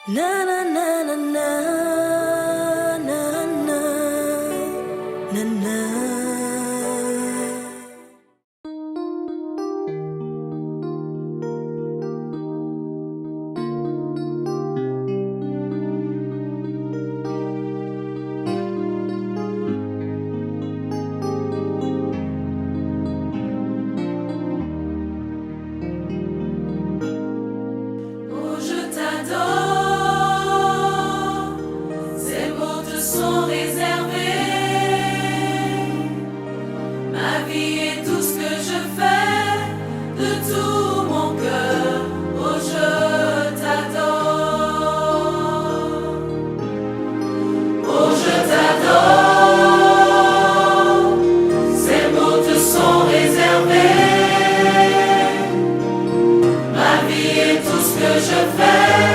Na na na na na na na na na. Oh, je t'adore, ces mots te sont réservés. Ma vie et tout ce que je fais, de tout mon cœur, oh, je t'adore. Oh, je t'adore, ces mots te sont réservés. Ma vie et tout ce que je fais,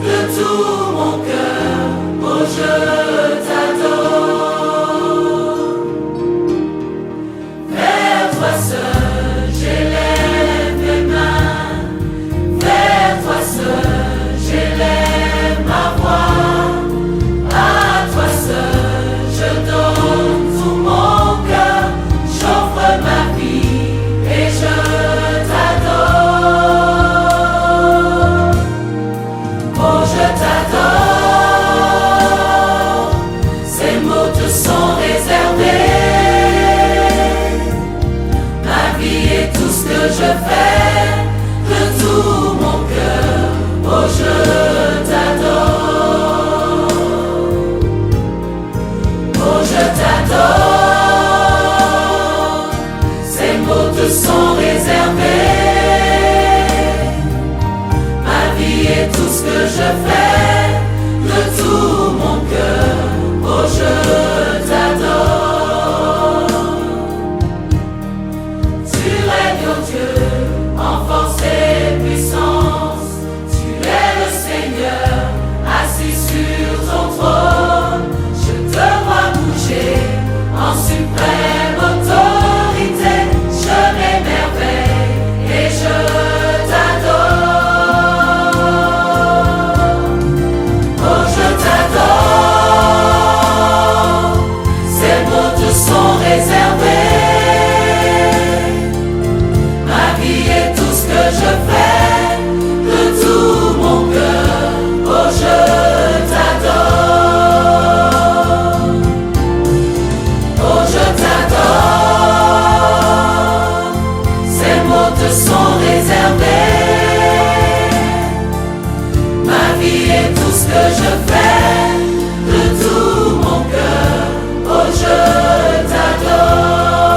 de tout mon cœur, oh, je t'adore. Vers toi seul, j'élève mes mains. Vers toi seul, j'élève ma voix. À toi seul, je donne tout mon cœur. J'offre ma vie et je t'adore. Oh, je t'adore, ces mots te sont réservés. Ma vie et tout ce que je fais, de tout mon cœur, oh, je t'adore. Oh, je t'adore, ces mots te sont réservés. Ma vie et tout ce que je fais, de tout mon cœur, oh, je t'adore. Tu règnes, oh Dieu, en force et puissance. Tu es le Seigneur, assis sur ton trône. Je te vois bouger en suprême autorité. Je m'émerveille et je t'adore. Oh, je t'adore, ces mots te sont réservés. Ma vie et tout ce que je fais, de tout mon cœur, oh, je t'adore. Oh, je t'adore, ces mots te sont réservés. Ma vie et tout ce que je fais, de tout mon cœur, oh, je t'adore.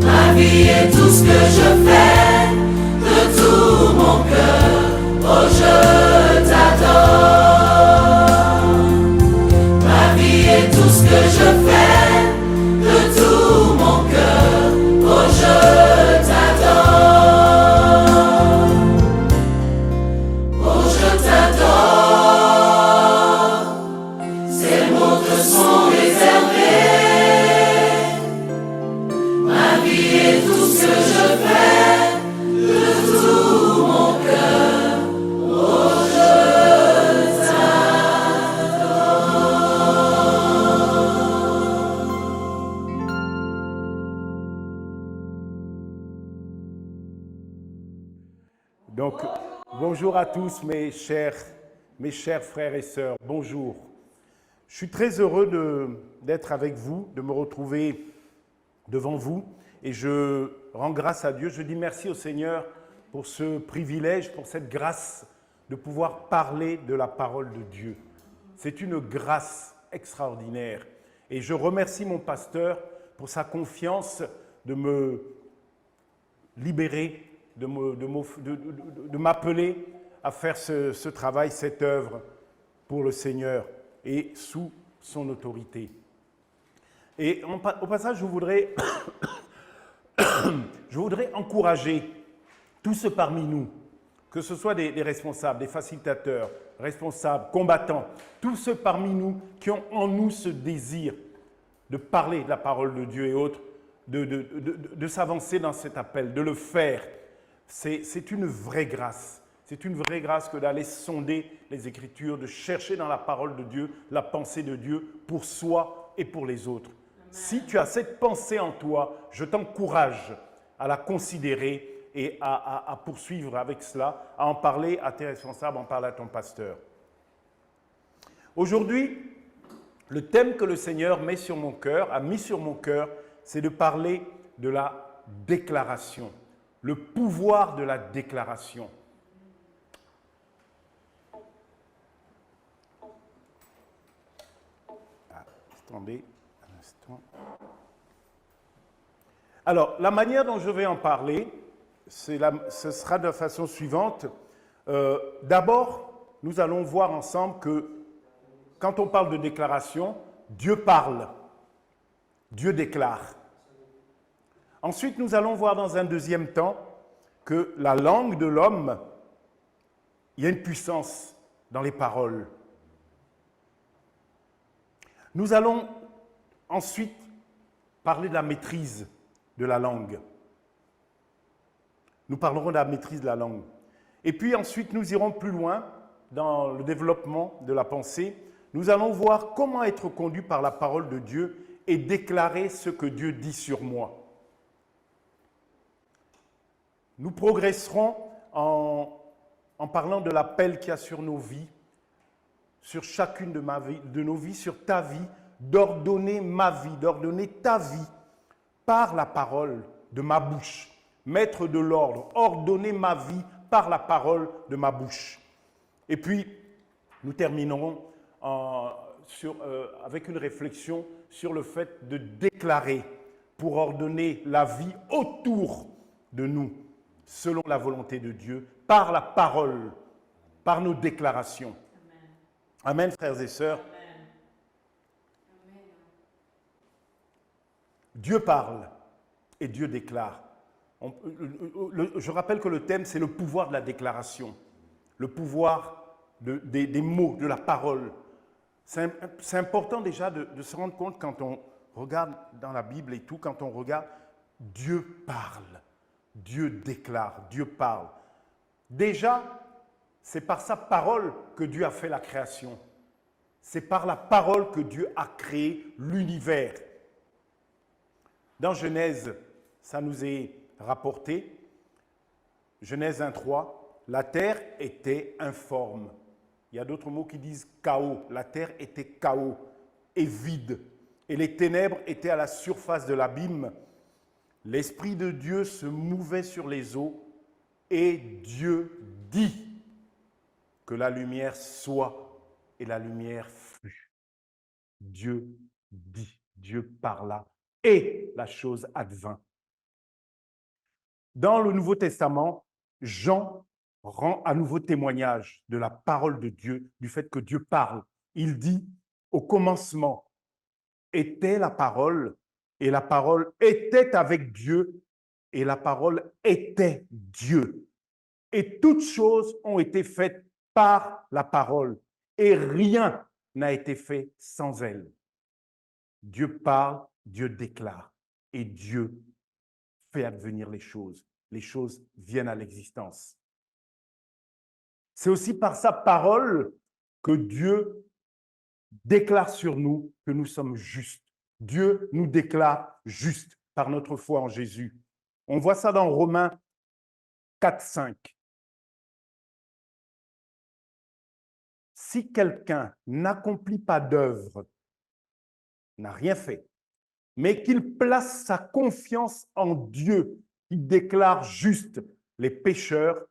Ma vie et tout ce que je fais, de tout mon cœur, oh, je t'adore. Ma vie et tout ce que je fais, de tout mon cœur, oh, je t'adore. Oh, je t'adore, ces mots te sont réservés. Ma vie et tout ce que je fais, de tout mon cœur, oh, je Donc, bonjour à tous mes chers frères et sœurs, bonjour. Je suis très heureux d'être avec vous, de me retrouver devant vous et je rends grâce à Dieu. Je dis merci au Seigneur pour ce privilège, pour cette grâce de pouvoir parler de la parole de Dieu. C'est une grâce extraordinaire et je remercie mon pasteur pour sa confiance de me libérer, de m'appeler à faire ce travail, cette œuvre pour le Seigneur et sous son autorité. Et au passage, je voudrais encourager tous ceux parmi nous, que ce soit des responsables, des facilitateurs, responsables, combattants, tous ceux parmi nous qui ont en nous ce désir de parler de la parole de Dieu et autres, de s'avancer dans cet appel, de le faire. C'est une vraie grâce. C'est une vraie grâce que d'aller sonder les Écritures, de chercher dans la parole de Dieu la pensée de Dieu pour soi et pour les autres. Amen. Si tu as cette pensée en toi, je t'encourage à la considérer et à poursuivre avec cela, à en parler à tes responsables, à en parler à ton pasteur. Aujourd'hui, le thème que le Seigneur a mis sur mon cœur, c'est de parler de la déclaration, le pouvoir de la déclaration. Attendez un instant. Alors, la manière dont je vais en parler, ce sera de la façon suivante. D'abord, nous allons voir ensemble que quand on parle de déclaration, Dieu parle, Dieu déclare. Ensuite, nous allons voir dans un deuxième temps que la langue de l'homme, il y a une puissance dans les paroles. Nous allons ensuite parler de la maîtrise de la langue. Nous parlerons de la maîtrise de la langue. Et puis ensuite, nous irons plus loin dans le développement de la pensée. Nous allons voir comment être conduit par la parole de Dieu et déclarer ce que Dieu dit sur moi. Nous progresserons en parlant de l'appel qu'il y a sur nos vies, sur chacune de nos vies, sur ta vie, d'ordonner ma vie, d'ordonner ta vie par la parole de ma bouche. Mettre de l'ordre, ordonner ma vie par la parole de ma bouche. Et puis, nous terminerons avec une réflexion sur le fait de déclarer pour ordonner la vie autour de nous, selon la volonté de Dieu, par la parole, par nos déclarations. Amen, Amen, frères et sœurs. Amen. Dieu parle et Dieu déclare. Je rappelle que le thème, c'est le pouvoir de la déclaration, le pouvoir des mots, de la parole. C'est important déjà de se rendre compte quand on regarde dans la Bible et tout, quand on regarde, Dieu parle, Dieu déclare, Dieu parle. Déjà, c'est par sa parole que Dieu a fait la création. C'est par la parole que Dieu a créé l'univers. Dans Genèse, ça nous est rapporté, Genèse 1:3, la terre était informe. Il y a d'autres mots qui disent chaos. La terre était chaos et vide. Et les ténèbres étaient à la surface de l'abîme. L'Esprit de Dieu se mouvait sur les eaux et Dieu dit que la lumière soit et la lumière fut. Dieu dit, Dieu parla et la chose advint. Dans le Nouveau Testament, Jean rend à nouveau témoignage de la parole de Dieu, du fait que Dieu parle. Il dit, au commencement était la parole, et la parole était avec Dieu, et la parole était Dieu. Et toutes choses ont été faites par la parole, et rien n'a été fait sans elle. Dieu parle, Dieu déclare, et Dieu fait advenir les choses. Les choses viennent à l'existence. C'est aussi par sa parole que Dieu déclare sur nous que nous sommes justes. Dieu nous déclare justes par notre foi en Jésus. On voit ça dans Romains 4:5. Si quelqu'un n'accomplit pas d'œuvre, n'a rien fait, mais qu'il place sa confiance en Dieu, qui déclare juste les pécheurs,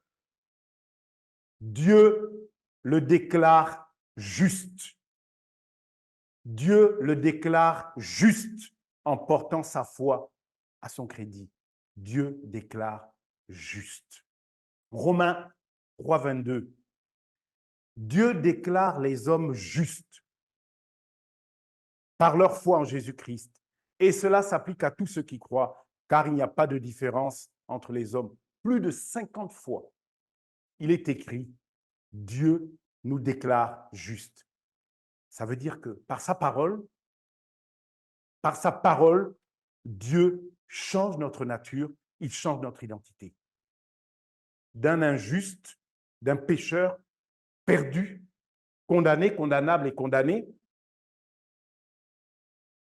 Dieu le déclare juste. Dieu le déclare juste en portant sa foi à son crédit. Dieu déclare juste. Romains 3:22. Dieu déclare les hommes justes par leur foi en Jésus-Christ. Et cela s'applique à tous ceux qui croient, car il n'y a pas de différence entre les hommes. Plus de 50 fois, il est écrit, Dieu nous déclare justes. Ça veut dire que par sa parole, Dieu change notre nature, il change notre identité. D'un injuste, d'un pécheur perdu, condamné, condamnable et condamné,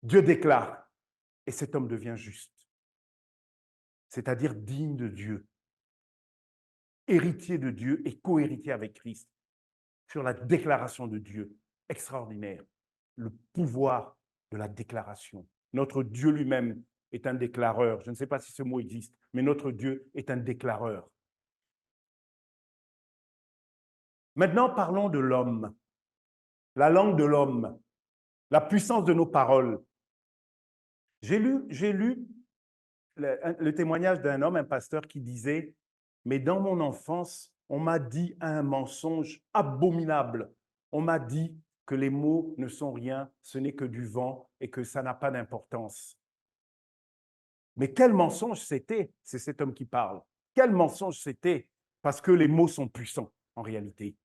Dieu déclare, et cet homme devient juste, c'est-à-dire digne de Dieu, héritier de Dieu et co-héritier avec Christ, sur la déclaration de Dieu. Extraordinaire, le pouvoir de la déclaration. Notre Dieu lui-même est un déclareur. Je ne sais pas si ce mot existe, mais notre Dieu est un déclareur. Maintenant, parlons de l'homme, la langue de l'homme, la puissance de nos paroles. J'ai lu le témoignage d'un homme, un pasteur, qui disait « Mais dans mon enfance, on m'a dit un mensonge abominable. On m'a dit que les mots ne sont rien, ce n'est que du vent et que ça n'a pas d'importance. » Mais quel mensonge c'était? C'est cet homme qui parle. Quel mensonge c'était? Parce que les mots sont puissants, en réalité.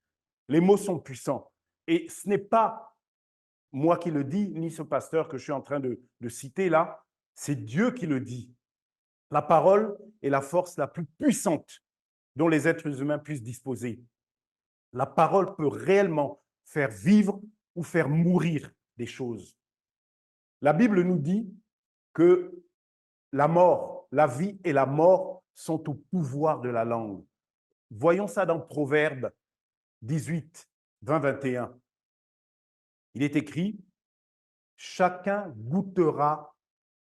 Les mots sont puissants. Et ce n'est pas moi qui le dis, ni ce pasteur que je suis en train de citer là, c'est Dieu qui le dit. La parole est la force la plus puissante dont les êtres humains puissent disposer. La parole peut réellement faire vivre ou faire mourir des choses. La Bible nous dit que la mort, la vie et la mort sont au pouvoir de la langue. Voyons ça dans Proverbes 18, 20, 21. Il est écrit « Chacun goûtera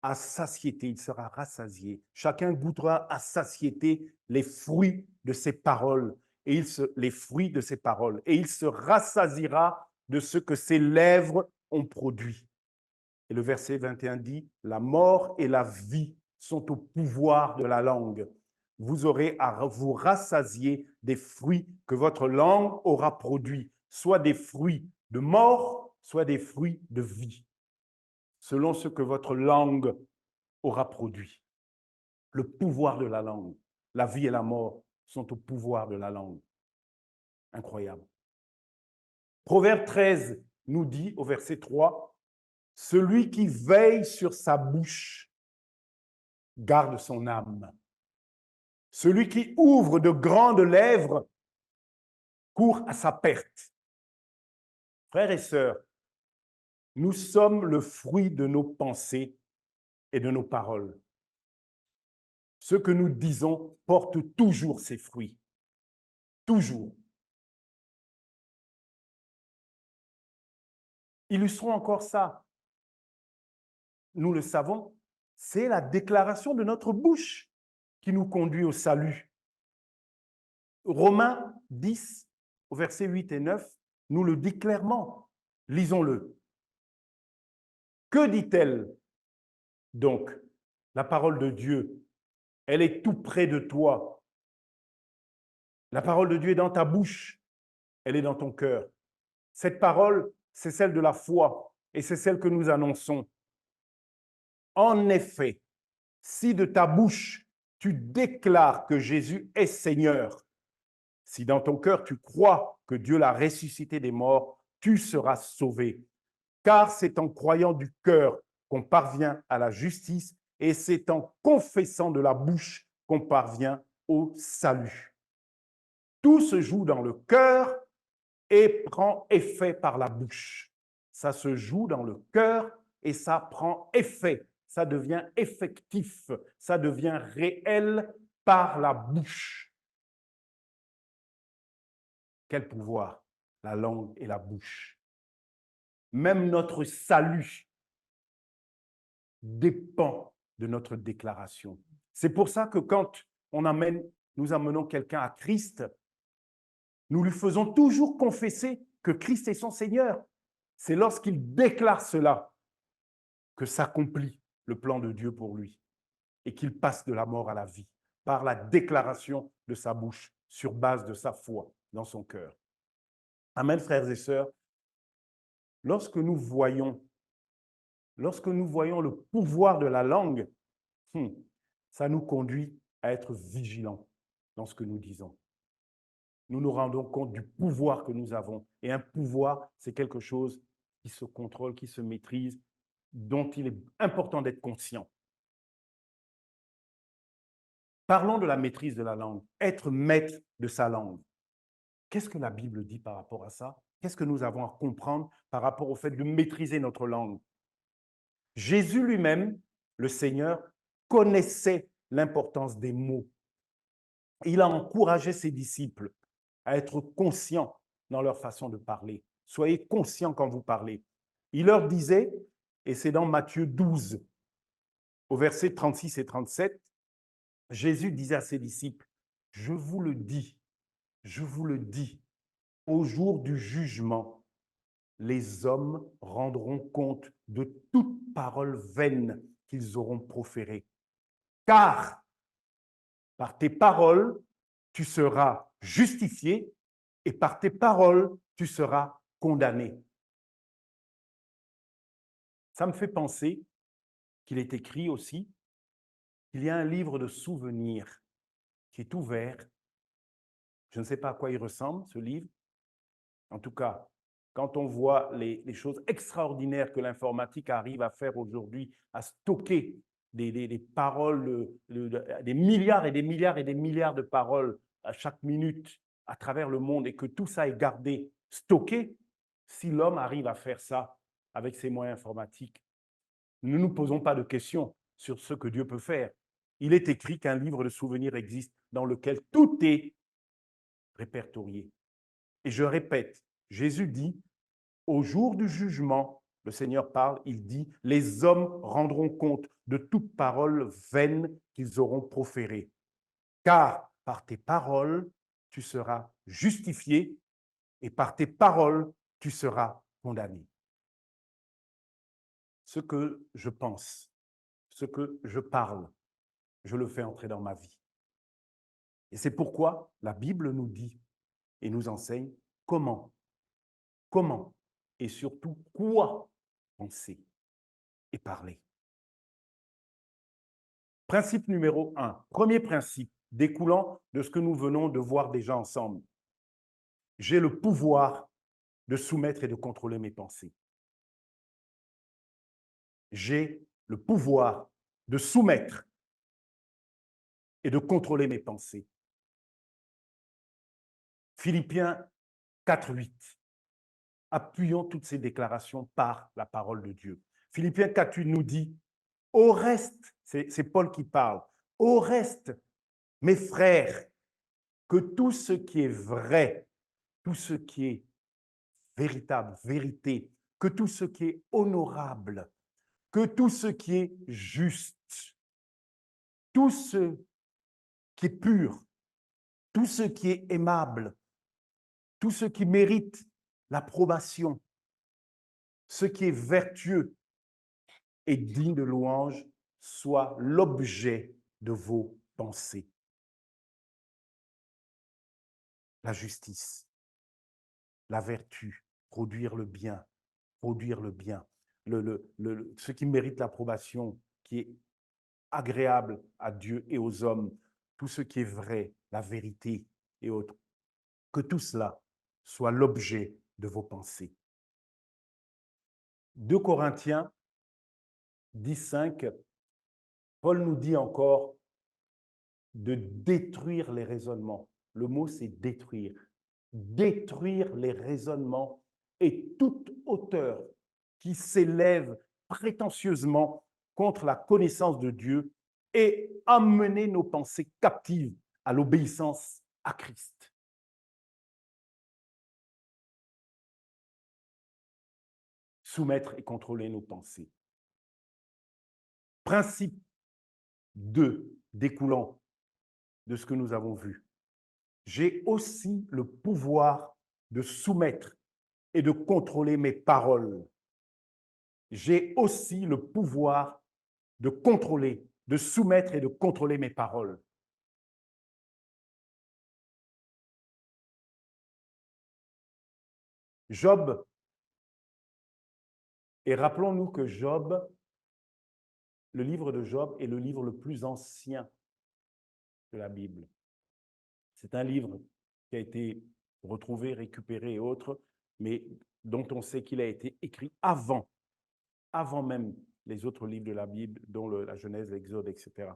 à satiété, il sera rassasié. Chacun goûtera à satiété les fruits de ses paroles, et les fruits de ses paroles, et il se rassasiera de ce que ses lèvres ont produit. » Et le verset 21 dit, « La mort et la vie sont au pouvoir de la langue. Vous aurez à vous rassasier des fruits que votre langue aura produits, soit des fruits de mort, soit des fruits de vie, selon ce que votre langue aura produit. » Le pouvoir de la langue, la vie et la mort sont au pouvoir de la langue. Incroyable. Proverbe 13 nous dit au verset 3, « Celui qui veille sur sa bouche garde son âme. Celui qui ouvre de grandes lèvres court à sa perte. » Frères et sœurs, nous sommes le fruit de nos pensées et de nos paroles. Ce que nous disons porte toujours ses fruits. Toujours. Illustrons encore ça. Nous le savons, c'est la déclaration de notre bouche qui nous conduit au salut. Romains 10, au verset 8 et 9, nous le dit clairement. Lisons-le. Que dit-elle donc? La parole de Dieu, elle est tout près de toi. La parole de Dieu est dans ta bouche, elle est dans ton cœur. Cette parole, c'est celle de la foi et c'est celle que nous annonçons. En effet, si de ta bouche tu déclares que Jésus est Seigneur, si dans ton cœur tu crois que Dieu l'a ressuscité des morts, tu seras sauvé. Car c'est en croyant du cœur qu'on parvient à la justice et c'est en confessant de la bouche qu'on parvient au salut. Tout se joue dans le cœur et prend effet par la bouche. Ça se joue dans le cœur et ça prend effet. Ça devient effectif, ça devient réel par la bouche. Quel pouvoir, la langue et la bouche. Même notre salut dépend de notre déclaration. C'est pour ça que quand nous amenons quelqu'un à Christ, nous lui faisons toujours confesser que Christ est son Seigneur. C'est lorsqu'il déclare cela que s'accomplit le plan de Dieu pour lui et qu'il passe de la mort à la vie par la déclaration de sa bouche sur base de sa foi dans son cœur. Amen, frères et sœurs. Lorsque nous voyons le pouvoir de la langue, ça nous conduit à être vigilants dans ce que nous disons. Nous nous rendons compte du pouvoir que nous avons. Et un pouvoir, c'est quelque chose qui se contrôle, qui se maîtrise, dont il est important d'être conscient. Parlons de la maîtrise de la langue, être maître de sa langue. Qu'est-ce que la Bible dit par rapport à ça? Qu'est-ce que nous avons à comprendre par rapport au fait de maîtriser notre langue? Jésus lui-même, le Seigneur, connaissait l'importance des mots. Il a encouragé ses disciples à être conscients dans leur façon de parler. Soyez conscients quand vous parlez. Il leur disait, et c'est dans Matthieu 12, au verset 36 et 37, Jésus disait à ses disciples, je vous le dis, au jour du jugement, les hommes rendront compte de toute parole vaine qu'ils auront proférée. Car par tes paroles, tu seras justifié et par tes paroles, tu seras condamné. Ça me fait penser qu'il est écrit aussi qu'il y a un livre de souvenirs qui est ouvert. Je ne sais pas à quoi il ressemble, ce livre. En tout cas, quand on voit les choses extraordinaires que l'informatique arrive à faire aujourd'hui, à stocker des paroles, des milliards et des milliards et des milliards de paroles à chaque minute à travers le monde et que tout ça est gardé, stocké, si l'homme arrive à faire ça avec ses moyens informatiques, ne nous posons pas de questions sur ce que Dieu peut faire. Il est écrit qu'un livre de souvenirs existe dans lequel tout est répertorié. Et je répète, Jésus dit, au jour du jugement, le Seigneur parle, il dit, les hommes rendront compte de toute parole vaine qu'ils auront proférée. Car par tes paroles, tu seras justifié et par tes paroles, tu seras condamné. Ce que je pense, ce que je parle, je le fais entrer dans ma vie. Et c'est pourquoi la Bible nous dit et nous enseigne comment et surtout quoi penser et parler. Principe numéro 1, premier principe découlant de ce que nous venons de voir déjà ensemble. J'ai le pouvoir de soumettre et de contrôler mes pensées. J'ai le pouvoir de soumettre et de contrôler mes pensées. Philippiens 4:8. Appuyons toutes ces déclarations par la parole de Dieu. Philippiens 4:8 nous dit, au reste, c'est Paul qui parle, au reste, mes frères, que tout ce qui est vrai, tout ce qui est véritable, vérité, que tout ce qui est honorable, que tout ce qui est juste, tout ce qui est pur, tout ce qui est aimable, tout ce qui mérite l'approbation, ce qui est vertueux et digne de louange, soit l'objet de vos pensées. La justice, la vertu, produire le bien, ce qui mérite l'approbation, qui est agréable à Dieu et aux hommes, tout ce qui est vrai, la vérité et autres, que tout cela soit l'objet de vos pensées. 2 Corinthiens 10:5, Paul nous dit encore de détruire les raisonnements. Le mot, c'est détruire. Détruire les raisonnements et toute hauteur qui s'élève prétentieusement contre la connaissance de Dieu et amener nos pensées captives à l'obéissance à Christ. Soumettre et contrôler nos pensées. Principe 2 découlant de ce que nous avons vu. J'ai aussi le pouvoir de soumettre et de contrôler mes paroles. J'ai aussi le pouvoir de contrôler, de soumettre et de contrôler mes paroles. Job, et rappelons-nous que Job, le livre de Job est le livre le plus ancien de la Bible. C'est un livre qui a été retrouvé, récupéré et autres, mais dont on sait qu'il a été écrit avant même les autres livres de la Bible, dont la Genèse, l'Exode, etc.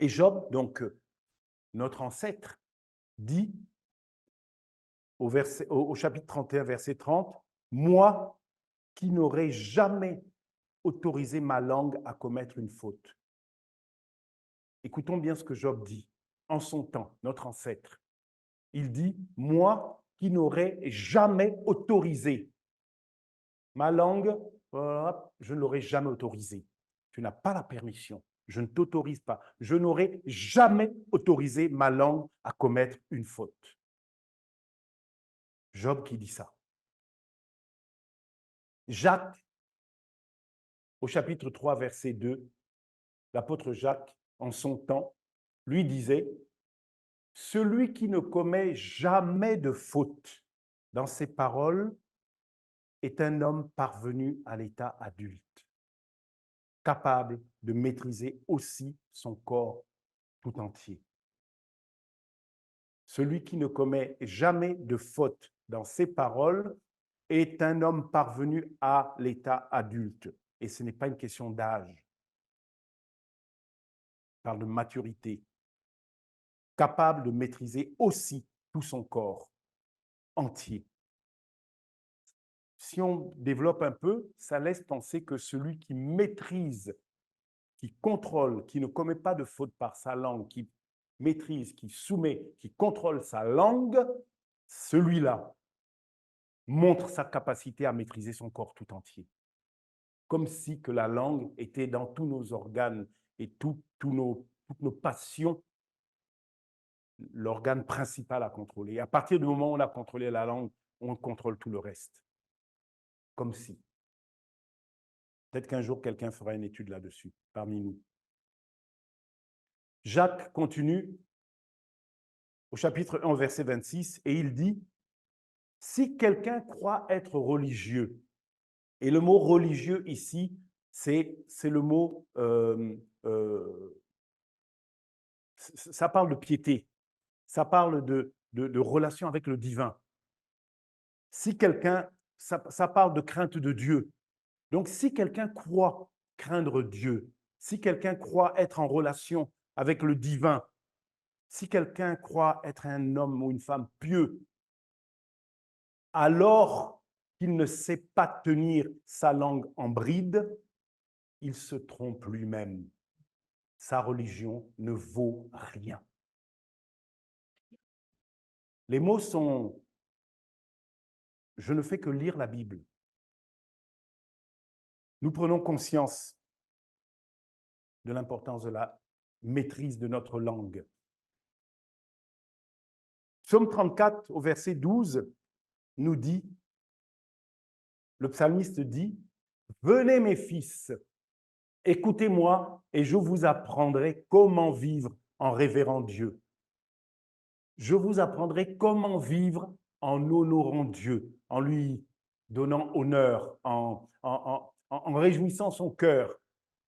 Et Job, donc notre ancêtre, dit au chapitre 31, verset 30, « Moi qui n'aurais jamais autorisé ma langue à commettre une faute. » Écoutons bien ce que Job dit. En son temps, notre ancêtre, il dit, « Moi qui n'aurais jamais autorisé ma langue, je ne l'aurais jamais autorisée. Tu n'as pas la permission. Je ne t'autorise pas. Je n'aurais jamais autorisé ma langue à commettre une faute. » Job qui dit ça. Jacques, au chapitre 3, verset 2, l'apôtre Jacques, en son temps, lui disait, « Celui qui ne commet jamais de faute dans ses paroles est un homme parvenu à l'état adulte, capable de maîtriser aussi son corps tout entier. » Celui qui ne commet jamais de faute dans ses paroles est un homme parvenu à l'état adulte. Et ce n'est pas une question d'âge. On parle de maturité. Capable de maîtriser aussi tout son corps entier. Si on développe un peu, ça laisse penser que celui qui maîtrise, qui contrôle, qui ne commet pas de faute par sa langue, qui maîtrise, qui soumet, qui contrôle sa langue, celui-là montre sa capacité à maîtriser son corps tout entier. Comme si que la langue était dans tous nos organes et toutes nos passions, l'organe principal à contrôler. Et à partir du moment où on a contrôlé la langue, on contrôle tout le reste. Comme si. Peut-être qu'un jour, quelqu'un fera une étude là-dessus, parmi nous. Jacques continue au chapitre 1, verset 26, et il dit, « Si quelqu'un croit être religieux, et le mot religieux ici, c'est le mot, ça parle de piété, ça parle de relation avec le divin. Si quelqu'un, ça parle de crainte de Dieu. Donc, si quelqu'un croit craindre Dieu, si quelqu'un croit être en relation avec le divin, si quelqu'un croit être un homme ou une femme pieux, alors qu'il ne sait pas tenir sa langue en bride, il se trompe lui-même. Sa religion ne vaut rien. Les mots sont « je ne fais que lire la Bible ». Nous prenons conscience de l'importance de la maîtrise de notre langue. Psaume 34, au verset 12, nous dit, le psalmiste dit, « Venez mes fils, écoutez-moi et je vous apprendrai comment vivre en révérant Dieu. Je vous apprendrai comment vivre en honorant Dieu, en lui donnant honneur, en réjouissant son cœur,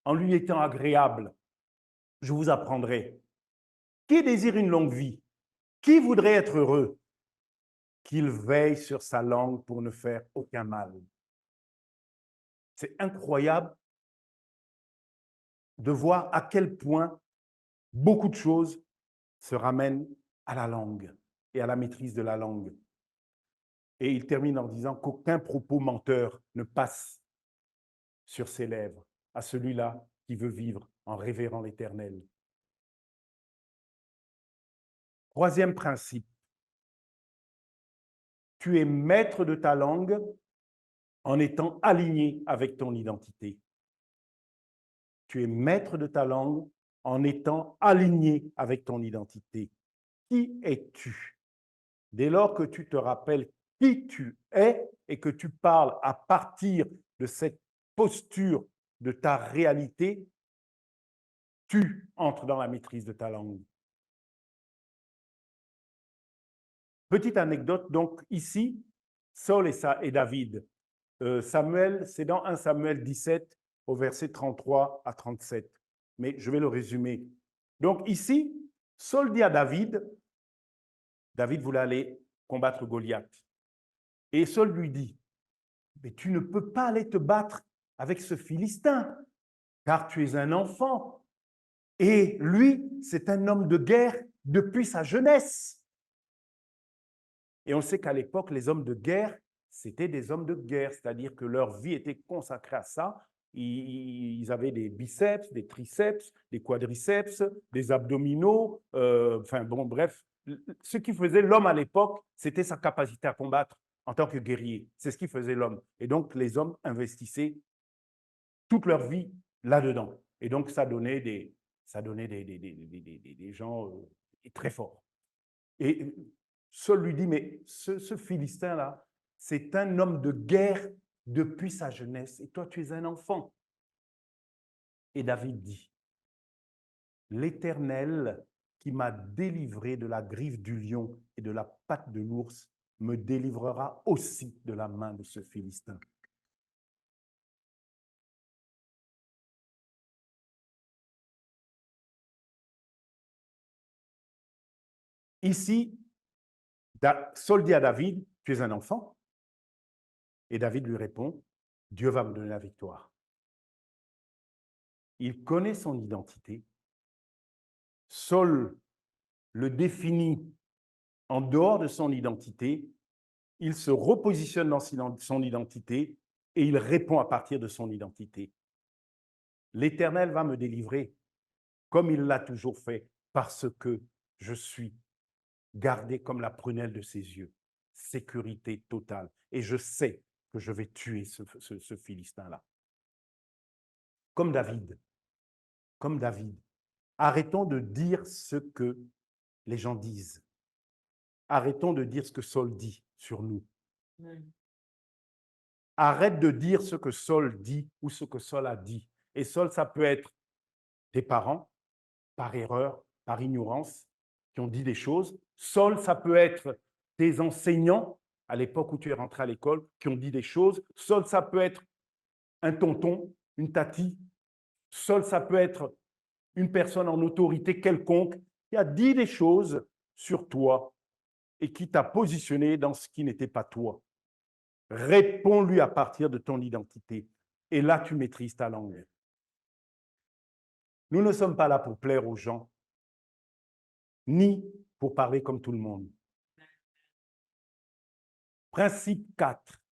en lui étant agréable. Je vous apprendrai. Qui désire une longue vie? Qui voudrait être heureux? Qu'il veille sur sa langue pour ne faire aucun mal. » C'est incroyable de voir à quel point beaucoup de choses se ramènent à la langue et à la maîtrise de la langue. Et il termine en disant qu'aucun propos menteur ne passe sur ses lèvres à celui-là qui veut vivre en révérant l'Éternel. Troisième principe, tu es maître de ta langue en étant aligné avec ton identité. Tu es maître de ta langue en étant aligné avec ton identité. Qui es-tu? Dès lors que tu te rappelles qui tu es et que tu parles à partir de cette posture de ta réalité, tu entres dans la maîtrise de ta langue. Petite anecdote, donc ici, Saul et David. Samuel, c'est dans 1 Samuel 17, au verset 33 à 37. Mais je vais le résumer. Donc ici, Saul dit à David voulait aller combattre Goliath. Et Saul lui dit, « Mais tu ne peux pas aller te battre avec ce Philistin, car tu es un enfant. Et lui, c'est un homme de guerre depuis sa jeunesse. » Et on sait qu'à l'époque, les hommes de guerre, c'était des hommes de guerre, c'est-à-dire que leur vie était consacrée à ça. Ils avaient des biceps, des triceps, des quadriceps, des abdominaux, enfin bon, bref. Ce qui faisait l'homme à l'époque, c'était sa capacité à combattre en tant que guerrier. C'est ce qui faisait l'homme. Et donc, les hommes investissaient toute leur vie là-dedans. Et donc, ça donnait des gens très forts. Et Saul lui dit, mais ce Philistin-là, c'est un homme de guerre depuis sa jeunesse, et toi, tu es un enfant. Et David dit, l'Éternel qui m'a délivré de la griffe du lion et de la patte de l'ours me délivrera aussi de la main de ce Philistin. Ici, Saul dit à David, tu es un enfant. Et David lui répond, Dieu va me donner la victoire. Il connaît son identité. Saul le définit en dehors de son identité. Il se repositionne dans son identité et il répond à partir de son identité. L'Éternel va me délivrer comme il l'a toujours fait parce que je suis gardé comme la prunelle de ses yeux. Sécurité totale. Et je sais que je vais tuer ce Philistin-là. Comme David. Arrêtons de dire ce que les gens disent. Arrêtons de dire ce que Saul dit sur nous. Arrête de dire ce que Saul dit ou ce que Saul a dit. Et Saul, ça peut être tes parents, par erreur, par ignorance, qui ont dit des choses. Saul, ça peut être tes enseignants, à l'époque où tu es rentré à l'école, qui ont dit des choses. Saul, ça peut être un tonton, une tati. Saul, ça peut être une personne en autorité quelconque qui a dit des choses sur toi et qui t'a positionné dans ce qui n'était pas toi. Réponds-lui à partir de ton identité. Et là, tu maîtrises ta langue. Nous ne sommes pas là pour plaire aux gens, ni pour parler comme tout le monde. Principe 4.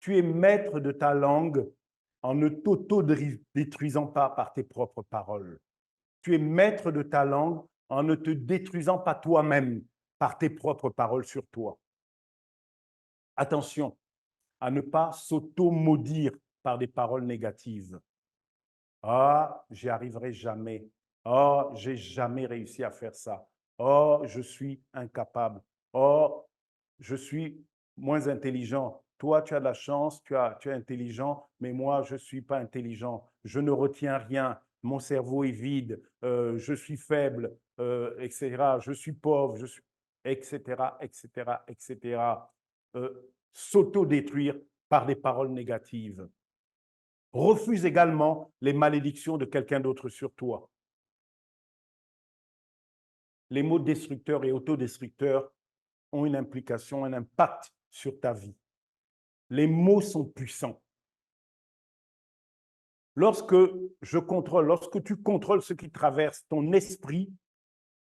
Tu es maître de ta langue en ne t'auto-détruisant pas par tes propres paroles. Tu es maître de ta langue en ne te détruisant pas toi-même par tes propres paroles sur toi. Attention à ne pas s'auto-maudire par des paroles négatives. Ah, j'y arriverai jamais. Oh, j'ai jamais réussi à faire ça. Oh, je suis incapable. Oh, je suis moins intelligent. Toi, tu as de la chance, tu es intelligent, mais moi, je ne suis pas intelligent. Je ne retiens rien. Mon cerveau est vide. Je suis faible, etc. Je suis pauvre, etc., etc., etc. S'auto-détruire par des paroles négatives. Refuse également les malédictions de quelqu'un d'autre sur toi. Les mots destructeurs et autodestructeurs ont une implication, un impact sur ta vie. Les mots sont puissants. Lorsque tu contrôles ce qui traverse ton esprit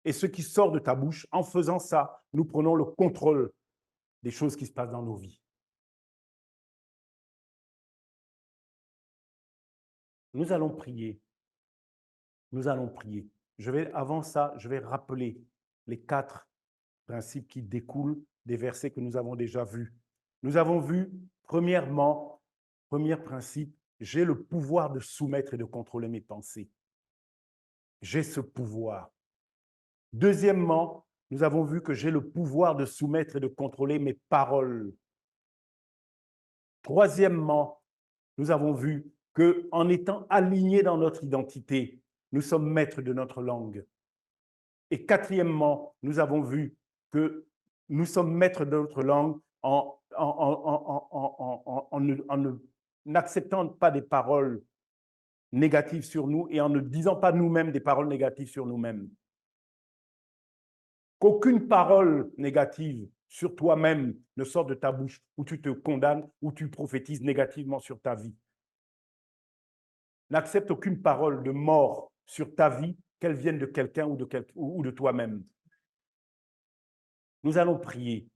et ce qui sort de ta bouche, en faisant ça, nous prenons le contrôle des choses qui se passent dans nos vies. Nous allons prier. Avant ça, je vais rappeler les 4 principes qui découlent des versets que nous avons déjà vus. Nous avons vu, premièrement, premier principe, j'ai le pouvoir de soumettre et de contrôler mes pensées. J'ai ce pouvoir. Deuxièmement, nous avons vu que j'ai le pouvoir de soumettre et de contrôler mes paroles. Troisièmement, nous avons vu qu'en étant alignés dans notre identité, nous sommes maîtres de notre langue. Et quatrièmement, nous avons vu que nous sommes maîtres de notre langue en n'acceptant pas des paroles négatives sur nous et en ne disant pas nous-mêmes des paroles négatives sur nous-mêmes. Qu'aucune parole négative sur toi-même ne sorte de ta bouche où tu te condamnes, où tu prophétises négativement sur ta vie. N'accepte aucune parole de mort sur ta vie, qu'elle vienne de quelqu'un ou de toi-même. Nous allons prier.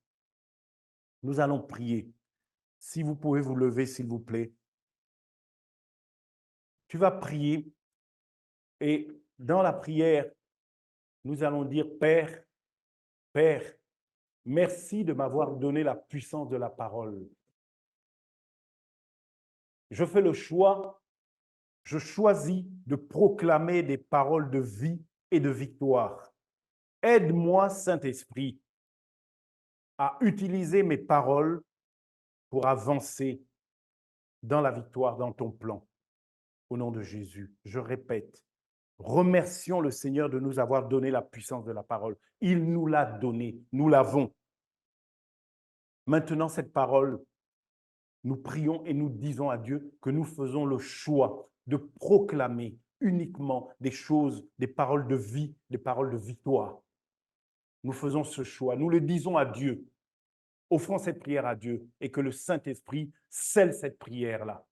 Nous allons prier. Si vous pouvez vous lever, s'il vous plaît. Tu vas prier et dans la prière, nous allons dire, Père, Père, merci de m'avoir donné la puissance de la parole. Je fais le choix, je choisis de proclamer des paroles de vie et de victoire. Aide-moi, Saint-Esprit, à utiliser mes paroles pour avancer dans la victoire, dans ton plan. Au nom de Jésus, je répète, remercions le Seigneur de nous avoir donné la puissance de la parole. Il nous l'a donnée, nous l'avons. Maintenant, cette parole, nous prions et nous disons à Dieu que nous faisons le choix de proclamer uniquement des choses, des paroles de vie, des paroles de victoire. Nous faisons ce choix, nous le disons à Dieu. Offrons cette prière à Dieu et que le Saint-Esprit scelle cette prière-là.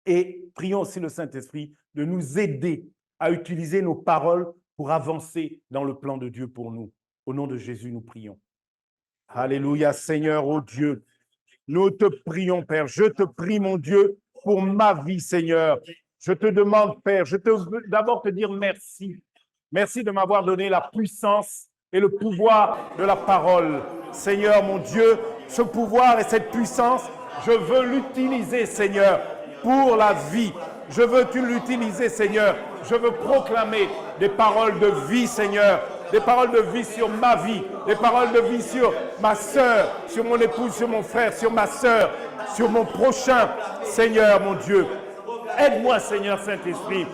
Et prions aussi le Saint-Esprit de nous aider à utiliser nos paroles pour avancer dans le plan de Dieu pour nous. Au nom de Jésus, nous prions. Alléluia, Seigneur, ô Dieu. Nous te prions, Père. Je te prie, mon Dieu, pour ma vie, Seigneur. Je te demande, Père, je veux d'abord te dire merci. Merci de m'avoir donné la puissance et le pouvoir de la parole. Seigneur, mon Dieu, ce pouvoir et cette puissance, je veux l'utiliser, Seigneur, pour la vie. Je veux l'utiliser, Seigneur. Je veux proclamer des paroles de vie, Seigneur. Des paroles de vie sur ma vie, des paroles de vie sur ma sœur, sur mon épouse, sur mon frère, sur ma sœur, sur mon prochain. Seigneur, mon Dieu, aide-moi, Seigneur Saint-Esprit,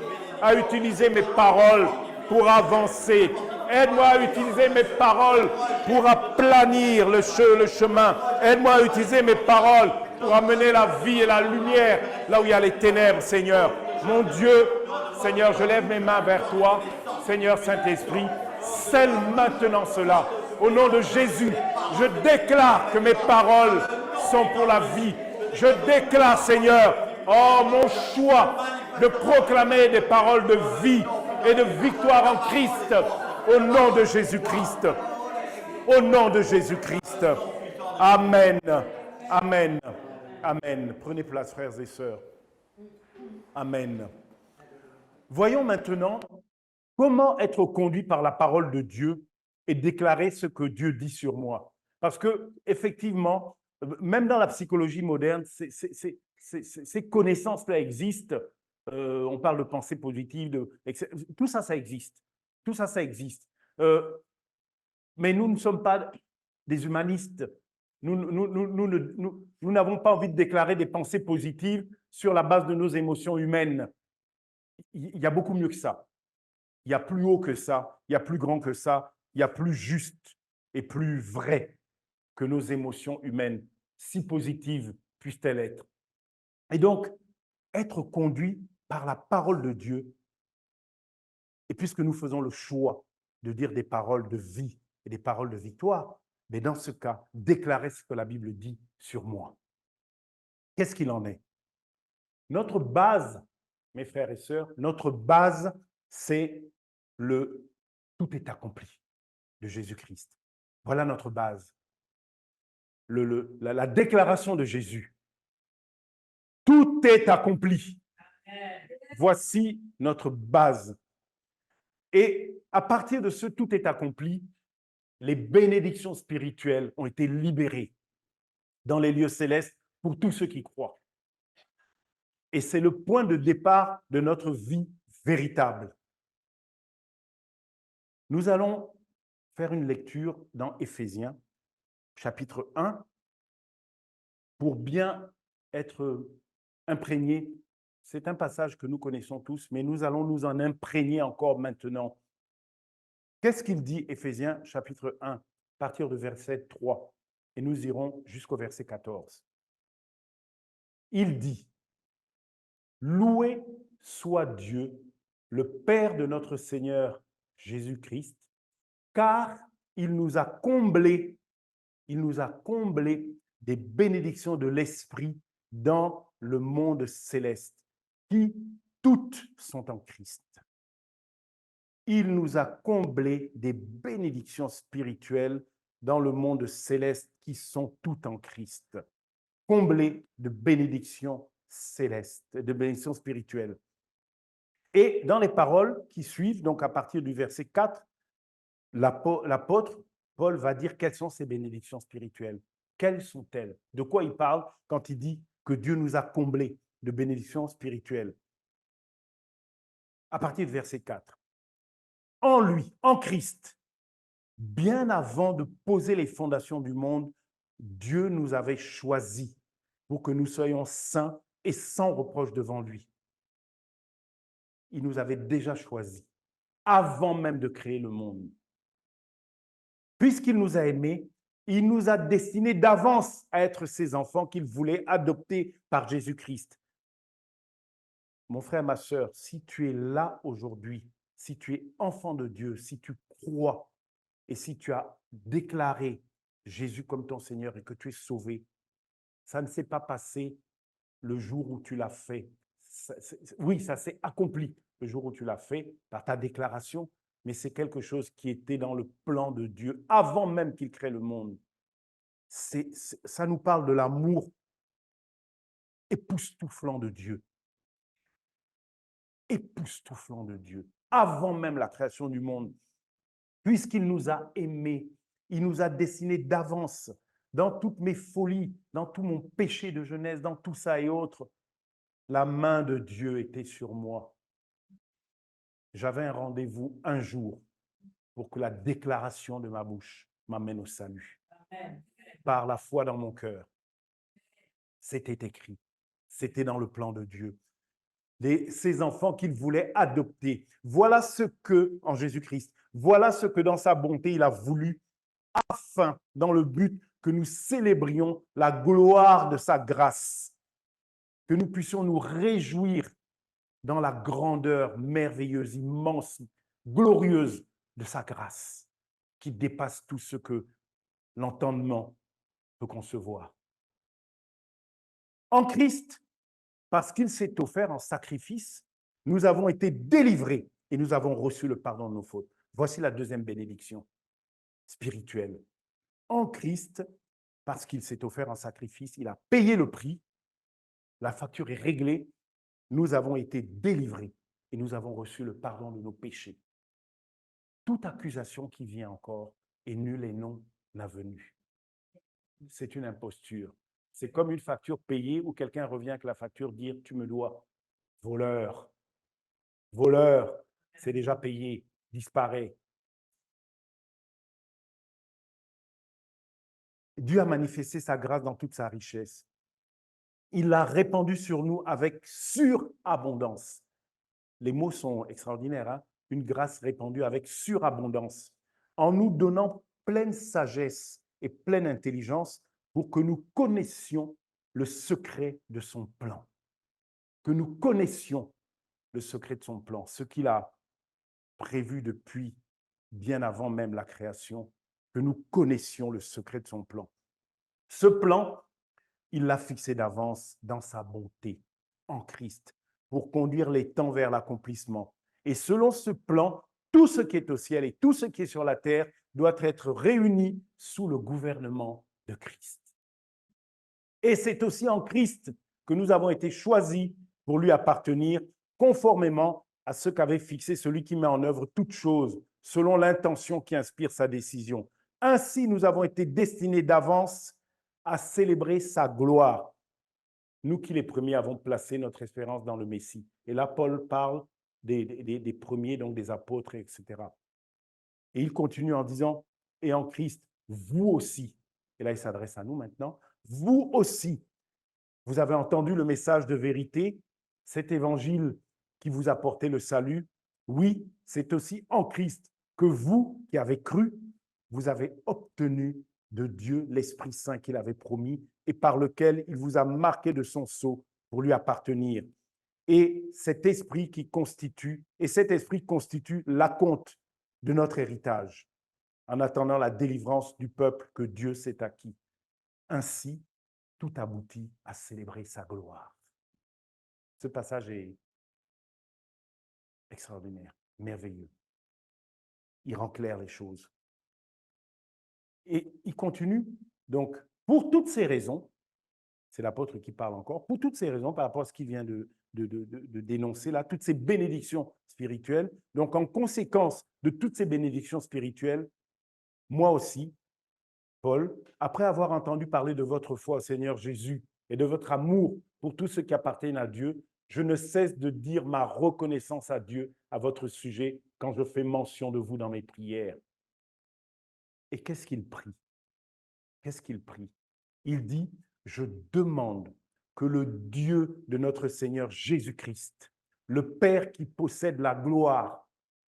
à utiliser mes paroles pour avancer. Aide-moi à utiliser mes paroles pour aplanir le chemin. Aide-moi à utiliser mes paroles pour amener la vie et la lumière là où il y a les ténèbres, Seigneur. Mon Dieu, Seigneur, je lève mes mains vers toi, Seigneur Saint-Esprit. Scelle maintenant cela. Au nom de Jésus, je déclare que mes paroles sont pour la vie. Je déclare, Seigneur, mon choix de proclamer des paroles de vie et de victoire en Christ. Au nom de Jésus-Christ. Au nom de Jésus-Christ. Amen. Amen. Amen. Prenez place, frères et sœurs. Amen. Voyons maintenant comment être conduit par la parole de Dieu et déclarer ce que Dieu dit sur moi. Parce que, effectivement, même dans la psychologie moderne, ces connaissances-là existent. On parle de pensée positive, tout ça, ça existe. Tout ça, ça existe. Mais nous ne sommes pas des humanistes. Nous n'avons pas envie de déclarer des pensées positives sur la base de nos émotions humaines. Il y a beaucoup mieux que ça. Il y a plus haut que ça, il y a plus grand que ça, il y a plus juste et plus vrai que nos émotions humaines, si positives puissent-elles être. Et donc, être conduit par la parole de Dieu, et puisque nous faisons le choix de dire des paroles de vie et des paroles de victoire, mais dans ce cas, déclarer ce que la Bible dit sur moi. Qu'est-ce qu'il en est? Notre base, mes frères et sœurs, notre base, c'est le « tout est accompli » de Jésus-Christ. Voilà notre base. La déclaration de Jésus. Tout est accompli. Voici notre base. Et à partir de ce « tout est accompli », les bénédictions spirituelles ont été libérées dans les lieux célestes pour tous ceux qui croient. Et c'est le point de départ de notre vie véritable. Nous allons faire une lecture dans Éphésiens, chapitre 1, pour bien être imprégnés. C'est un passage que nous connaissons tous, mais nous allons nous en imprégner encore maintenant. Qu'est-ce qu'il dit, Éphésiens, chapitre 1, à partir de verset 3, et nous irons jusqu'au verset 14. Il dit, « Loué soit Dieu, le Père de notre Seigneur Jésus-Christ, car il nous a comblés des bénédictions de l'Esprit dans le monde céleste, qui toutes sont en Christ. Il nous a comblés des bénédictions spirituelles dans le monde céleste qui sont toutes en Christ, comblés de bénédictions célestes, de bénédictions spirituelles. Et dans les paroles qui suivent, donc à partir du verset 4, l'apôtre Paul va dire quelles sont ces bénédictions spirituelles. Quelles sont-elles? De quoi il parle quand il dit que Dieu nous a comblés de bénédictions spirituelles? À partir du verset 4. En lui, en Christ, bien avant de poser les fondations du monde, Dieu nous avait choisis pour que nous soyons saints et sans reproche devant lui. Il nous avait déjà choisis avant même de créer le monde. Puisqu'il nous a aimés, il nous a destinés d'avance à être ses enfants qu'il voulait adopter par Jésus-Christ. Mon frère, ma sœur, si tu es là aujourd'hui, si tu es enfant de Dieu, si tu crois et si tu as déclaré Jésus comme ton Seigneur et que tu es sauvé, ça ne s'est pas passé le jour où tu l'as fait. Oui, ça s'est accompli le jour où tu l'as fait par ta déclaration, mais c'est quelque chose qui était dans le plan de Dieu avant même qu'il crée le monde. Ça nous parle de l'amour époustouflant de Dieu. Époustouflant de Dieu, avant même la création du monde. Puisqu'il nous a aimés, il nous a destinés d'avance dans toutes mes folies, dans tout mon péché de jeunesse, dans tout ça et autres. La main de Dieu était sur moi. J'avais un rendez-vous un jour pour que la déclaration de ma bouche m'amène au salut. Amen. Par la foi dans mon cœur. C'était écrit. C'était dans le plan de Dieu. Ces enfants qu'il voulait adopter. Voilà ce que, en Jésus-Christ, voilà ce que dans sa bonté il a voulu, afin, dans le but que nous célébrions la gloire de sa grâce, que nous puissions nous réjouir dans la grandeur merveilleuse, immense, glorieuse de sa grâce, qui dépasse tout ce que l'entendement peut concevoir. En Christ, parce qu'il s'est offert en sacrifice, nous avons été délivrés et nous avons reçu le pardon de nos fautes. Voici la deuxième bénédiction spirituelle. En Christ, parce qu'il s'est offert en sacrifice, il a payé le prix, la facture est réglée, nous avons été délivrés et nous avons reçu le pardon de nos péchés. Toute accusation qui vient encore est nulle et non avenue. C'est une imposture. C'est comme une facture payée où quelqu'un revient avec la facture dire « tu me dois ». Voleur, voleur, c'est déjà payé, disparaît. Dieu a manifesté sa grâce dans toute sa richesse. Il l'a répandue sur nous avec surabondance. Les mots sont extraordinaires, hein? Une grâce répandue avec surabondance, en nous donnant pleine sagesse et pleine intelligence pour que nous connaissions le secret de son plan. Que nous connaissions le secret de son plan, ce qu'il a prévu depuis bien avant même la création, que nous connaissions le secret de son plan. Ce plan, il l'a fixé d'avance dans sa bonté, en Christ, pour conduire les temps vers l'accomplissement. Et selon ce plan, tout ce qui est au ciel et tout ce qui est sur la terre doit être réuni sous le gouvernement de Christ. Et c'est aussi en Christ que nous avons été choisis pour lui appartenir conformément à ce qu'avait fixé celui qui met en œuvre toutes choses, selon l'intention qui inspire sa décision. Ainsi, nous avons été destinés d'avance à célébrer sa gloire. Nous qui les premiers avons placé notre espérance dans le Messie. Et là, Paul parle des premiers, donc des apôtres, etc. Et il continue en disant, et en Christ, vous aussi, et là il s'adresse à nous maintenant, vous aussi, vous avez entendu le message de vérité, cet évangile qui vous a porté le salut. Oui, c'est aussi en Christ que vous qui avez cru, vous avez obtenu de Dieu l'Esprit Saint qu'il avait promis et par lequel il vous a marqué de son sceau pour lui appartenir. Et cet esprit constitue l'acompte de notre héritage, en attendant la délivrance du peuple que Dieu s'est acquis. Ainsi, tout aboutit à célébrer sa gloire. Ce passage est extraordinaire, merveilleux. Il rend clair les choses. Et il continue. Donc, pour toutes ces raisons, c'est l'apôtre qui parle encore, pour toutes ces raisons, par rapport à ce qu'il vient de dénoncer là, toutes ces bénédictions spirituelles, donc en conséquence de toutes ces bénédictions spirituelles, moi aussi, Paul, après avoir entendu parler de votre foi au Seigneur Jésus et de votre amour pour tous ceux qui appartiennent à Dieu, je ne cesse de dire ma reconnaissance à Dieu à votre sujet quand je fais mention de vous dans mes prières. Et qu'est-ce qu'il prie? Qu'est-ce qu'il prie? Il dit, je demande que le Dieu de notre Seigneur Jésus-Christ, le Père qui possède la gloire,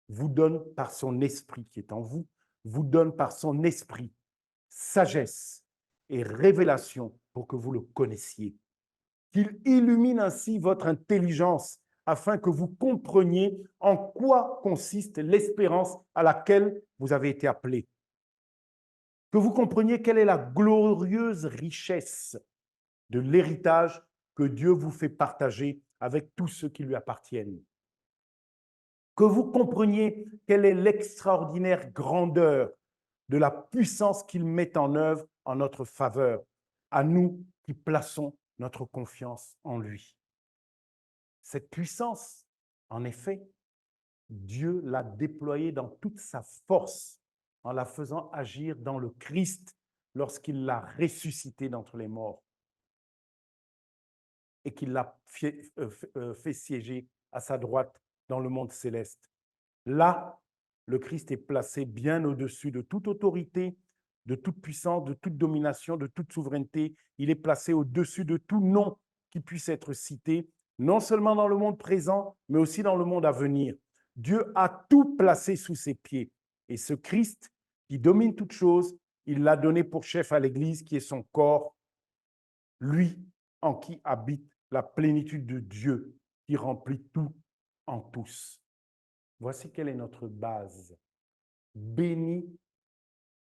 vous donne par son esprit qui est en vous, vous donne par son esprit sagesse et révélation pour que vous le connaissiez. Qu'il illumine ainsi votre intelligence afin que vous compreniez en quoi consiste l'espérance à laquelle vous avez été appelés. Que vous compreniez quelle est la glorieuse richesse de l'héritage que Dieu vous fait partager avec tous ceux qui lui appartiennent. Que vous compreniez quelle est l'extraordinaire grandeur de la puissance qu'il met en œuvre en notre faveur, à nous qui plaçons notre confiance en lui. Cette puissance, en effet, Dieu l'a déployée dans toute sa force en la faisant agir dans le Christ lorsqu'il l'a ressuscité d'entre les morts et qu'il l'a fait siéger à sa droite dans le monde céleste. Là, le Christ est placé bien au-dessus de toute autorité, de toute puissance, de toute domination, de toute souveraineté. Il est placé au-dessus de tout nom qui puisse être cité, non seulement dans le monde présent, mais aussi dans le monde à venir. Dieu a tout placé sous ses pieds. Et ce Christ qui domine toutes choses, il l'a donné pour chef à l'Église qui est son corps, lui en qui habite la plénitude de Dieu qui remplit tout en tous. Voici quelle est notre base. Béni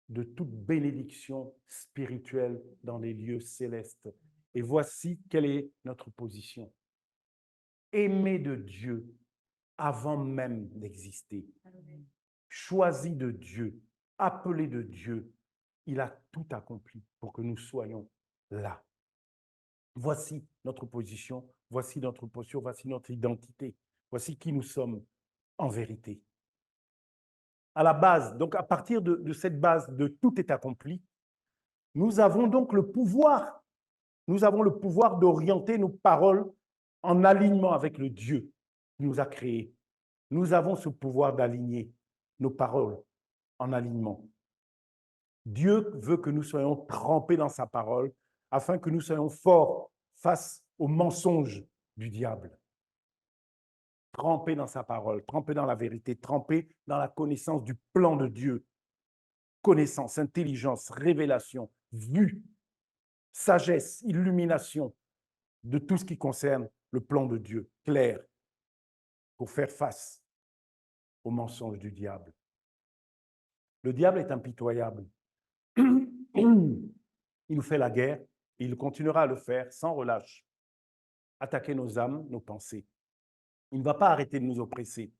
de toute bénédiction spirituelle dans les lieux célestes. Et voici quelle est notre position. Aimé de Dieu avant même d'exister. Choisi de Dieu, appelé de Dieu. Il a tout accompli pour que nous soyons là. Voici notre position, voici notre posture, voici notre identité. Voici qui nous sommes en vérité. À la base, donc à partir de cette base de tout est accompli, nous avons donc le pouvoir d'orienter nos paroles en alignement avec le Dieu qui nous a créés. Nous avons ce pouvoir d'aligner nos paroles en alignement. Dieu veut que nous soyons trempés dans sa parole afin que nous soyons forts face aux mensonges du diable. Trempés dans sa parole, trempés dans la vérité, trempés dans la connaissance du plan de Dieu. Connaissance, intelligence, révélation, vue, sagesse, illumination de tout ce qui concerne le plan de Dieu, clair, pour faire face aux mensonges du diable. Le diable est impitoyable. Il nous fait la guerre et il continuera à le faire sans relâche. Attaquer nos âmes, nos pensées. Il ne va pas arrêter de nous oppresser.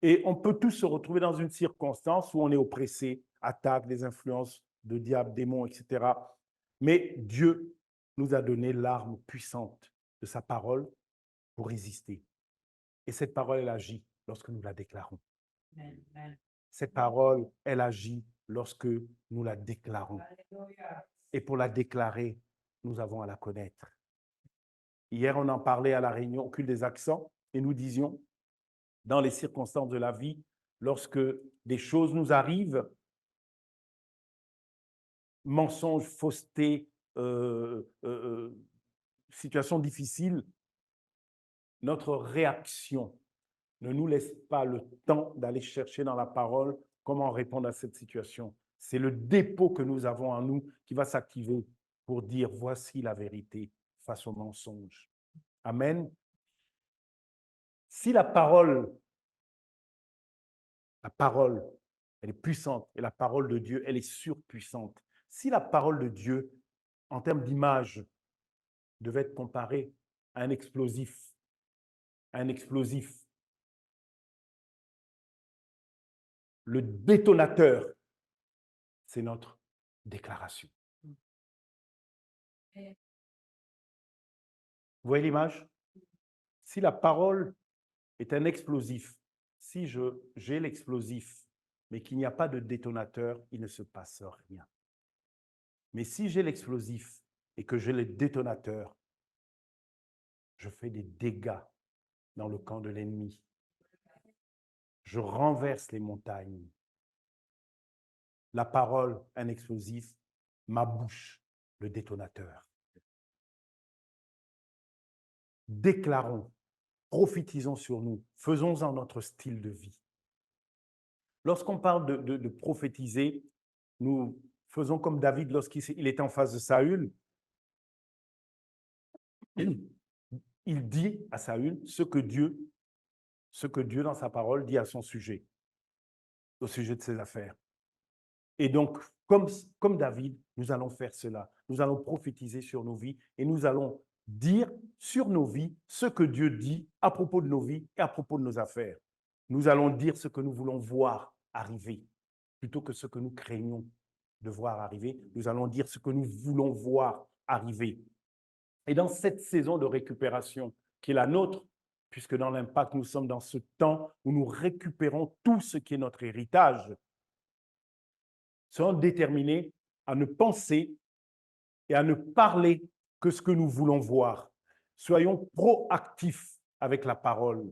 Et on peut tous se retrouver dans une circonstance où on est oppressé, attaque, des influences de diable, démons, etc. Mais Dieu nous a donné l'arme puissante de sa parole pour résister. Et cette parole, elle agit lorsque nous la déclarons. Cette parole, elle agit lorsque nous la déclarons. Et pour la déclarer, nous avons à la connaître. Hier, on en parlait à la réunion au culte des accents et nous disions, dans les circonstances de la vie, lorsque des choses nous arrivent, mensonges, faussetés, situations difficiles, notre réaction ne nous laisse pas le temps d'aller chercher dans la parole comment répondre à cette situation. C'est le dépôt que nous avons en nous qui va s'activer pour dire voici la vérité face au mensonge. Amen. Si la parole, elle est puissante et la parole de Dieu, elle est surpuissante. Si la parole de Dieu, en termes d'image, devait être comparée à un explosif, le détonateur, c'est notre déclaration. Vous voyez l'image? Si la parole est un explosif, si j'ai l'explosif, mais qu'il n'y a pas de détonateur, il ne se passe rien. Mais si j'ai l'explosif et que j'ai le détonateur, je fais des dégâts dans le camp de l'ennemi. Je renverse les montagnes. La parole, un explosif, ma bouche, le détonateur. Déclarons, prophétisons sur nous, faisons-en notre style de vie. Lorsqu'on parle de prophétiser, nous faisons comme David lorsqu'il était en face de Saül. Il dit à Saül ce que Dieu dans sa parole dit à son sujet, au sujet de ses affaires. Et donc, comme David, nous allons faire cela. Nous allons prophétiser sur nos vies et nous allons dire sur nos vies ce que Dieu dit à propos de nos vies et à propos de nos affaires. Nous allons dire ce que nous voulons voir arriver, plutôt que ce que nous craignons de voir arriver. Nous allons dire ce que nous voulons voir arriver. Et dans cette saison de récupération qui est la nôtre, puisque dans l'Impact, nous sommes dans ce temps où nous récupérons tout ce qui est notre héritage, soyons déterminés à ne penser et à ne parler que ce que nous voulons voir. Soyons proactifs avec la parole.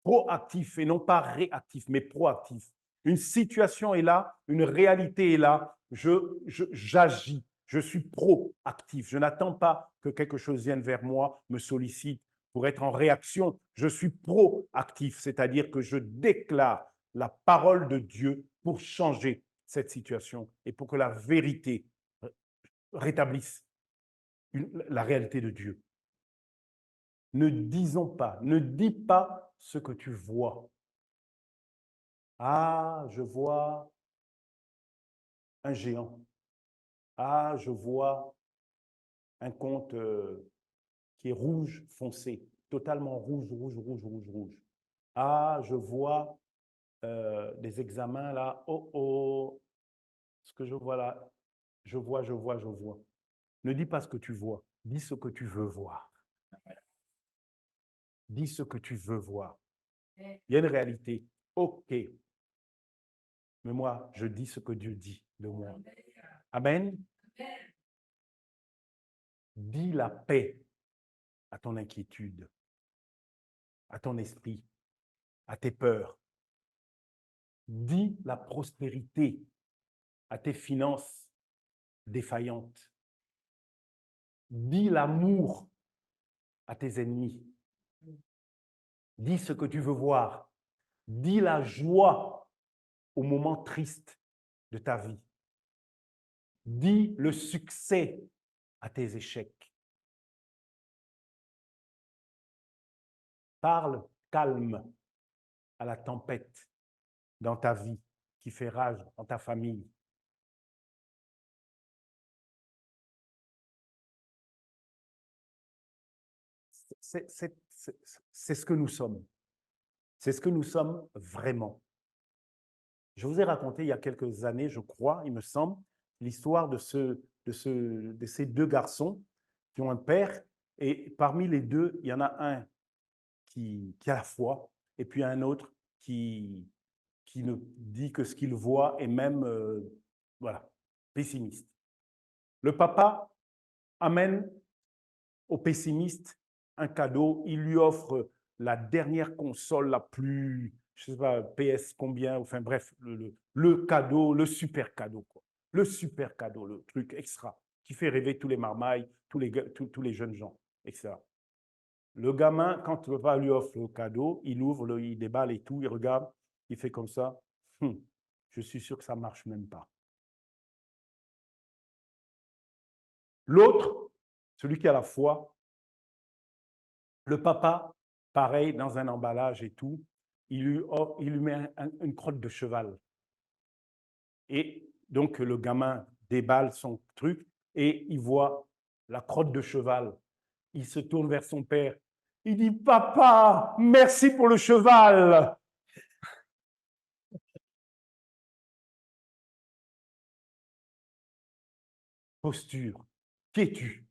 Proactifs et non pas réactifs, mais proactifs. Une situation est là, une réalité est là, j'agis, je suis proactif. Je n'attends pas que quelque chose vienne vers moi, me sollicite pour être en réaction. Je suis proactif, c'est-à-dire que je déclare la parole de Dieu pour changer cette situation et pour que la vérité rétablisse la réalité de Dieu. Ne dis pas ce que tu vois. Ah, je vois un géant. Ah, je vois un conte qui est rouge foncé, totalement rouge, rouge, rouge, rouge, rouge. Ah, je vois des examens là. Oh, oh, ce que je vois là, je vois. Ne dis pas ce que tu vois, dis ce que tu veux voir. Dis ce que tu veux voir. Il y a une réalité. OK. Mais moi, je dis ce que Dieu dit de moi. Amen. Dis la paix à ton inquiétude, à ton esprit, à tes peurs. Dis la prospérité à tes finances défaillantes. Dis l'amour à tes ennemis. Dis ce que tu veux voir. Dis la joie au moment triste de ta vie. Dis le succès à tes échecs. Parle calme à la tempête dans ta vie qui fait rage dans ta famille. C'est ce que nous sommes. C'est ce que nous sommes vraiment. Je vous ai raconté il y a quelques années, je crois, il me semble, l'histoire de ces deux garçons qui ont un père, et parmi les deux, il y en a un qui a la foi, et puis un autre qui ne dit que ce qu'il voit est même, voilà, pessimiste. Le papa amène au pessimiste un cadeau, il lui offre la dernière console, la plus, je ne sais pas, PS combien, enfin bref, le cadeau, le super cadeau, quoi. Le super cadeau, le truc extra, qui fait rêver tous les marmailles, tous les jeunes gens, etc. Le gamin, quand le papa lui offre le cadeau, il ouvre, il déballe et tout, il regarde, il fait comme ça. Je suis sûr que ça ne marche même pas. L'autre, celui qui a la foi, le papa, pareil, dans un emballage et tout, il lui met une crotte de cheval. Et donc, le gamin déballe son truc et il voit la crotte de cheval. Il se tourne vers son père. Il dit, « Papa, merci pour le cheval. » posture. Qui es-tu?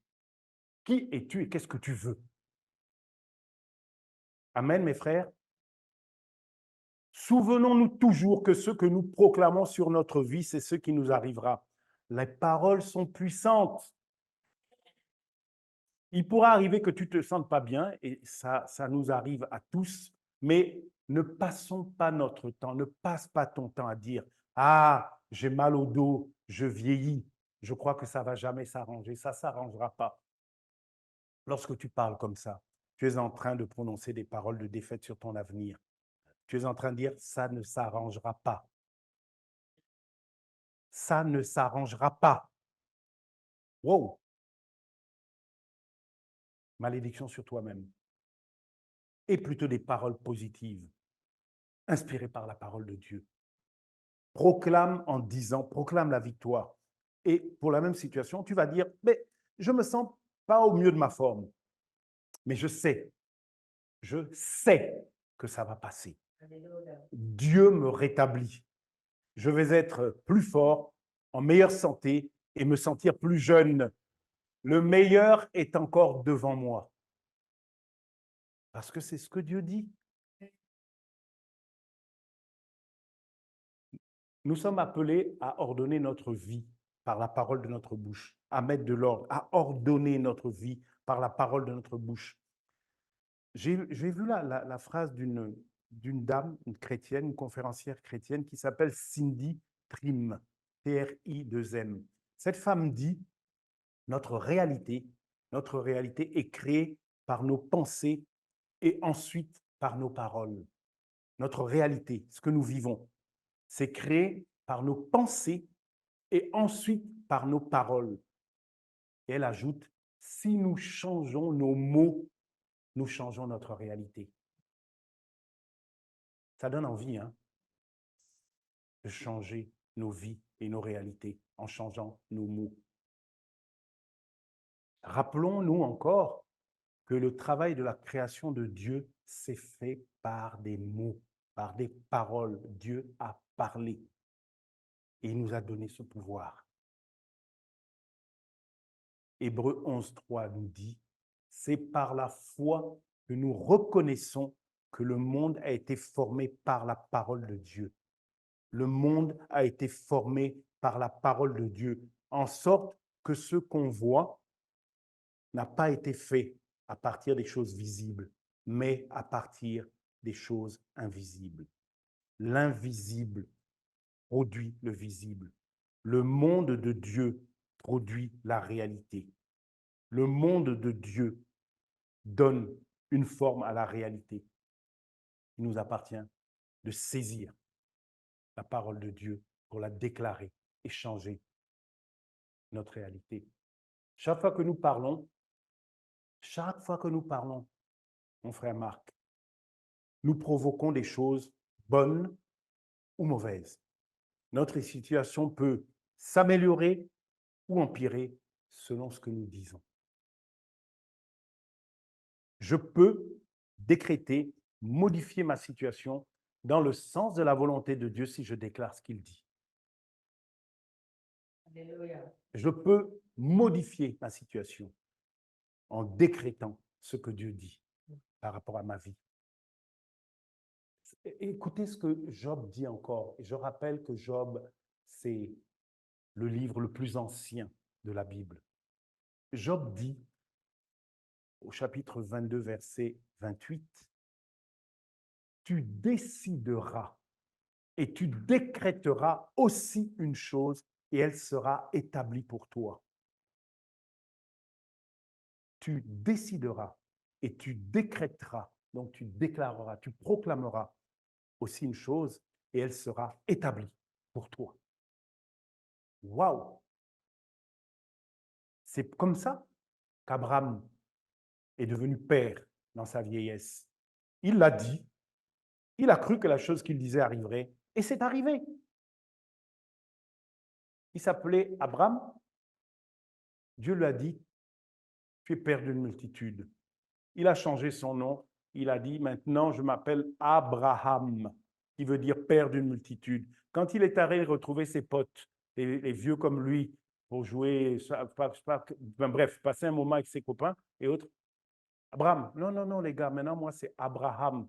Qui es-tu et qu'est-ce que tu veux? Amen, mes frères. Souvenons-nous toujours que ce que nous proclamons sur notre vie, c'est ce qui nous arrivera. Les paroles sont puissantes. Il pourra arriver que tu ne te sentes pas bien, et ça nous arrive à tous, mais ne passons pas notre temps, ne passe pas ton temps à dire « Ah, j'ai mal au dos, je vieillis, je crois que ça ne va jamais s'arranger. » Ça ne s'arrangera pas. Lorsque tu parles comme ça, tu es en train de prononcer des paroles de défaite sur ton avenir. Tu es en train de dire « ça ne s'arrangera pas ». Ça ne s'arrangera pas. Wow! Malédiction sur toi-même. Et plutôt des paroles positives, inspirées par la parole de Dieu. Proclame en disant, proclame la victoire. Et pour la même situation, tu vas dire, mais je ne me sens pas au mieux de ma forme, mais je sais que ça va passer. Dieu me rétablit. Je vais être plus fort, en meilleure santé et me sentir plus jeune. Le meilleur est encore devant moi. Parce que c'est ce que Dieu dit. Nous sommes appelés à ordonner notre vie par la parole de notre bouche, à mettre de l'ordre, à ordonner notre vie par la parole de notre bouche. J'ai vu la phrase d'une dame, une chrétienne, une conférencière chrétienne qui s'appelle Cindy Trimm, T-R-I-2-M. Cette femme dit, notre réalité est créée par nos pensées et ensuite par nos paroles. Notre réalité, ce que nous vivons, c'est créé par nos pensées et ensuite par nos paroles. Et elle ajoute, si nous changeons nos mots, nous changeons notre réalité. Ça donne envie, hein, de changer nos vies et nos réalités en changeant nos mots. Rappelons-nous encore que le travail de la création de Dieu s'est fait par des mots, par des paroles. Dieu a parlé et il nous a donné ce pouvoir. Hébreux 11.3 nous dit, c'est par la foi que nous reconnaissons que le monde a été formé par la parole de Dieu. Le monde a été formé par la parole de Dieu, en sorte que ce qu'on voit n'a pas été fait à partir des choses visibles, mais à partir des choses invisibles. L'invisible produit le visible. Le monde de Dieu produit la réalité. Le monde de Dieu donne une forme à la réalité. Il nous appartient de saisir la parole de Dieu pour la déclarer et changer notre réalité. Chaque fois que nous parlons, mon frère Marc, nous provoquons des choses bonnes ou mauvaises. Notre situation peut s'améliorer ou empirer selon ce que nous disons. Je peux décréter, modifier ma situation dans le sens de la volonté de Dieu si je déclare ce qu'il dit. Alléluia. Je peux modifier ma situation en décrétant ce que Dieu dit par rapport à ma vie. Écoutez ce que Job dit encore. Et je rappelle que Job, c'est le livre le plus ancien de la Bible. Job dit, au chapitre 22, verset 28, « Tu décideras et tu décréteras aussi une chose et elle sera établie pour toi. » Tu décideras et tu décréteras, donc tu déclareras, tu proclameras aussi une chose et elle sera établie pour toi. Waouh! C'est comme ça qu'Abraham est devenu père dans sa vieillesse. Il l'a dit, il a cru que la chose qu'il disait arriverait, et c'est arrivé. Il s'appelait Abraham. Dieu lui a dit, tu es père d'une multitude. Il a changé son nom, il a dit, maintenant je m'appelle Abraham, qui veut dire père d'une multitude. Quand il est allé retrouver ses potes, les vieux comme lui, pour jouer, bref, passer un moment avec ses copains et autres. Abraham, non, non, non, les gars, maintenant, moi, c'est Abraham.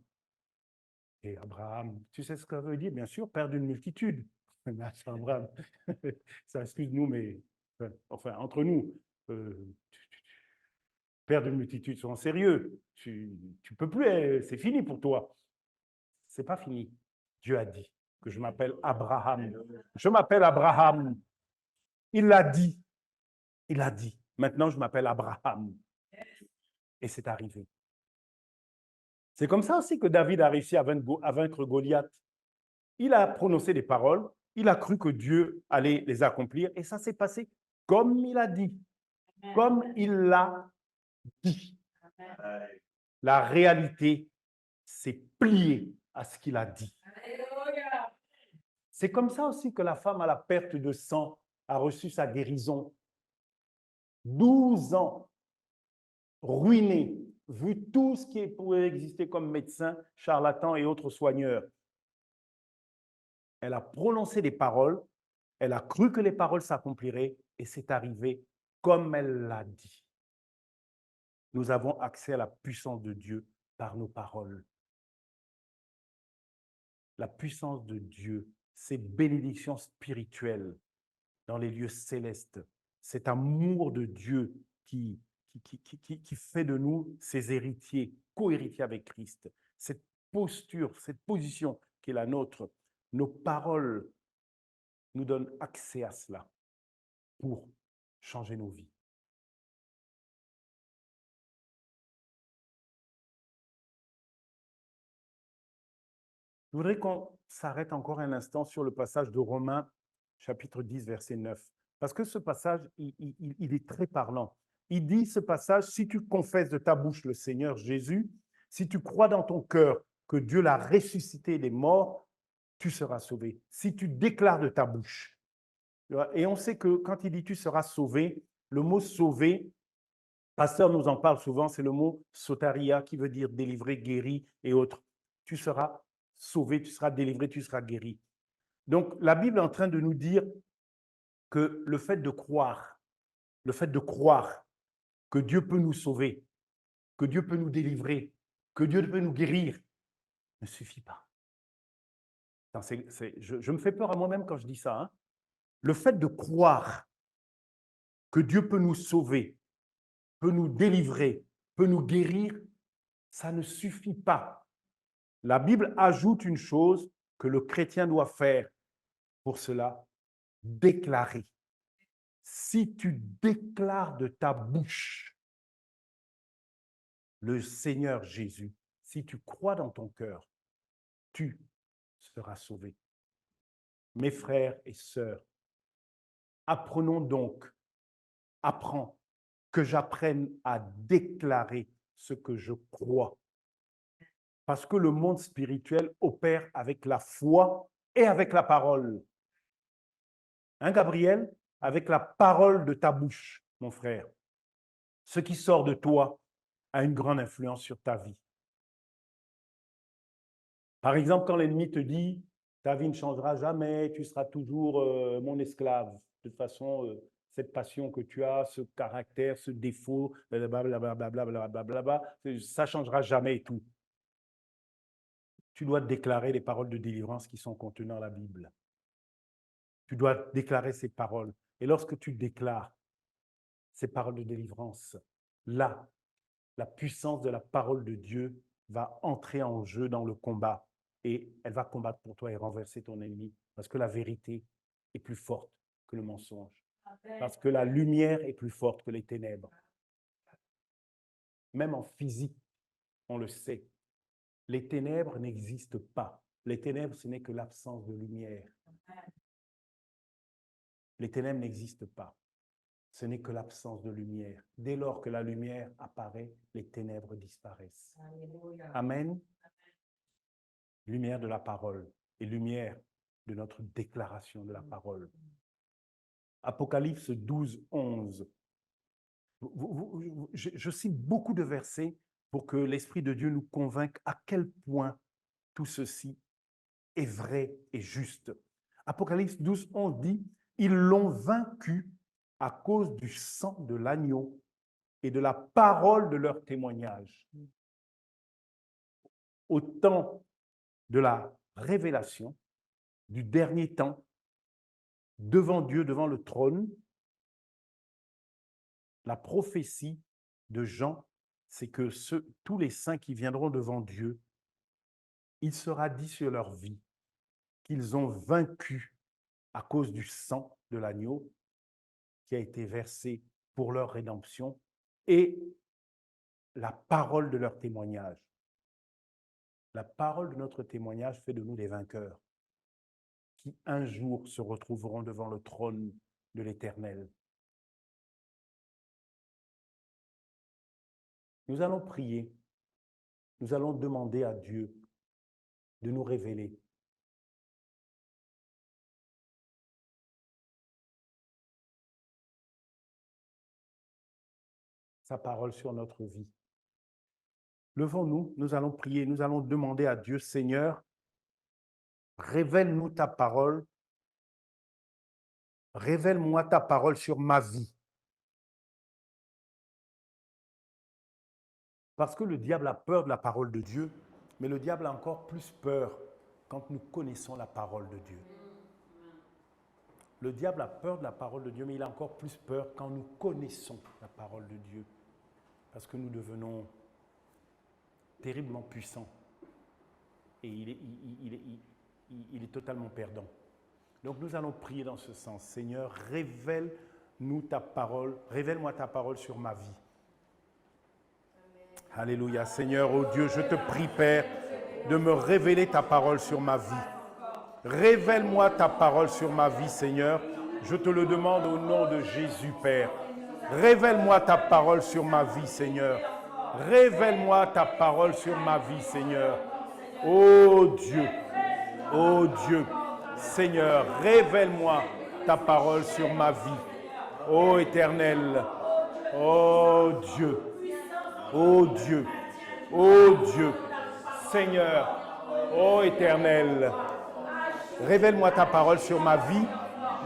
Et Abraham, tu sais ce que ça veut dire, bien sûr, père d'une multitude. C'est Abraham. Ça, excuse-nous, mais enfin, entre nous, père d'une multitude, sois sérieux. Tu peux plus, c'est fini pour toi. C'est pas fini. Dieu a dit que je m'appelle Abraham. Je m'appelle Abraham. Il l'a dit. Il a dit. Maintenant, je m'appelle Abraham. Et c'est arrivé. C'est comme ça aussi que David a réussi à vaincre Goliath. Il a prononcé des paroles, il a cru que Dieu allait les accomplir, et ça s'est passé comme il a dit, comme il l'a dit. La réalité s'est pliée à ce qu'il a dit. C'est comme ça aussi que la femme à la perte de sang a reçu sa guérison. 12 ans ruinée, vu tout ce qui pouvait exister comme médecin, charlatan et autres soigneurs. Elle a prononcé des paroles, elle a cru que les paroles s'accompliraient et c'est arrivé comme elle l'a dit. Nous avons accès à la puissance de Dieu par nos paroles. La puissance de Dieu, ces bénédictions spirituelles dans les lieux célestes, cet amour de Dieu qui fait de nous ses héritiers, co-héritiers avec Christ, cette posture, cette position qui est la nôtre, nos paroles nous donnent accès à cela pour changer nos vies. Je voudrais qu'on s'arrête encore un instant sur le passage de Romains, chapitre 10, verset 9, parce que ce passage, il est très parlant. Il dit, ce passage, si tu confesses de ta bouche le Seigneur Jésus, si tu crois dans ton cœur que Dieu l'a ressuscité des morts, tu seras sauvé. Si tu déclares de ta bouche. Et on sait que quand il dit tu seras sauvé, le mot sauvé, pasteur nous en parle souvent, c'est le mot sotaria qui veut dire délivré, guéri et autres. Tu seras sauvé, tu seras délivré, tu seras guéri. Donc la Bible est en train de nous dire que le fait de croire que Dieu peut nous sauver, que Dieu peut nous délivrer, que Dieu peut nous guérir, ne suffit pas. Je me fais peur à moi-même quand je dis ça. Hein. Le fait de croire que Dieu peut nous sauver, peut nous délivrer, peut nous guérir, ça ne suffit pas. La Bible ajoute une chose que le chrétien doit faire pour cela, déclarer. Si tu déclares de ta bouche le Seigneur Jésus, si tu crois dans ton cœur, tu seras sauvé. Mes frères et sœurs, apprenons donc, apprends, que j'apprenne à déclarer ce que je crois. Parce que le monde spirituel opère avec la foi et avec la parole. Hein, Gabriel? Avec la parole de ta bouche, mon frère. Ce qui sort de toi a une grande influence sur ta vie. Par exemple, quand l'ennemi te dit « ta vie ne changera jamais, tu seras toujours mon esclave », de toute façon, cette passion que tu as, ce caractère, ce défaut, blablabla, ça ne changera jamais et tout. Tu dois déclarer les paroles de délivrance qui sont contenues dans la Bible. Tu dois déclarer ces paroles. Et lorsque tu déclares ces paroles de délivrance, là, la puissance de la parole de Dieu va entrer en jeu dans le combat et elle va combattre pour toi et renverser ton ennemi parce que la vérité est plus forte que le mensonge. Parce que la lumière est plus forte que les ténèbres. Même en physique, on le sait. Les ténèbres n'existent pas. Les ténèbres, ce n'est que l'absence de lumière. Les ténèbres n'existent pas. Ce n'est que l'absence de lumière. Dès lors que la lumière apparaît, les ténèbres disparaissent. Amen. Lumière de la parole et lumière de notre déclaration de la parole. Apocalypse 12, 11. Je cite beaucoup de versets pour que l'Esprit de Dieu nous convainque à quel point tout ceci est vrai et juste. Apocalypse 12, 11 dit « Ils l'ont vaincu à cause du sang de l'agneau et de la parole de leur témoignage. Au temps de la révélation du dernier temps, devant Dieu, devant le trône, la prophétie de Jean, c'est que tous les saints qui viendront devant Dieu, il sera dit sur leur vie qu'ils ont vaincu à cause du sang de l'agneau qui a été versé pour leur rédemption et la parole de leur témoignage. La parole de notre témoignage fait de nous des vainqueurs qui un jour se retrouveront devant le trône de l'Éternel. Nous allons prier, nous allons demander à Dieu de nous révéler sa parole sur notre vie. Levons-nous, nous allons prier, nous allons demander à Dieu, Seigneur, révèle-nous ta parole, révèle-moi ta parole sur ma vie. Parce que le diable a peur de la parole de Dieu, mais le diable a encore plus peur quand nous connaissons la parole de Dieu. Le diable a peur de la parole de Dieu, mais il a encore plus peur quand nous connaissons la parole de Dieu. Parce que nous devenons terriblement puissants. Et il est totalement perdant. Donc nous allons prier dans ce sens. Seigneur, révèle-nous ta parole, révèle-moi ta parole sur ma vie. Alléluia. Seigneur, oh Dieu, je te prie, Père, de me révéler ta parole sur ma vie. Révèle-moi ta parole sur ma vie, Seigneur. Je te le demande au nom de Jésus, Père. Révèle-moi ta parole sur ma vie, Seigneur. Révèle-moi ta parole sur ma vie, Seigneur. Oh Dieu, Seigneur, révèle-moi ta parole sur ma vie. Ô Éternel, oh Dieu, Seigneur, ô Éternel, révèle-moi ta parole sur ma vie.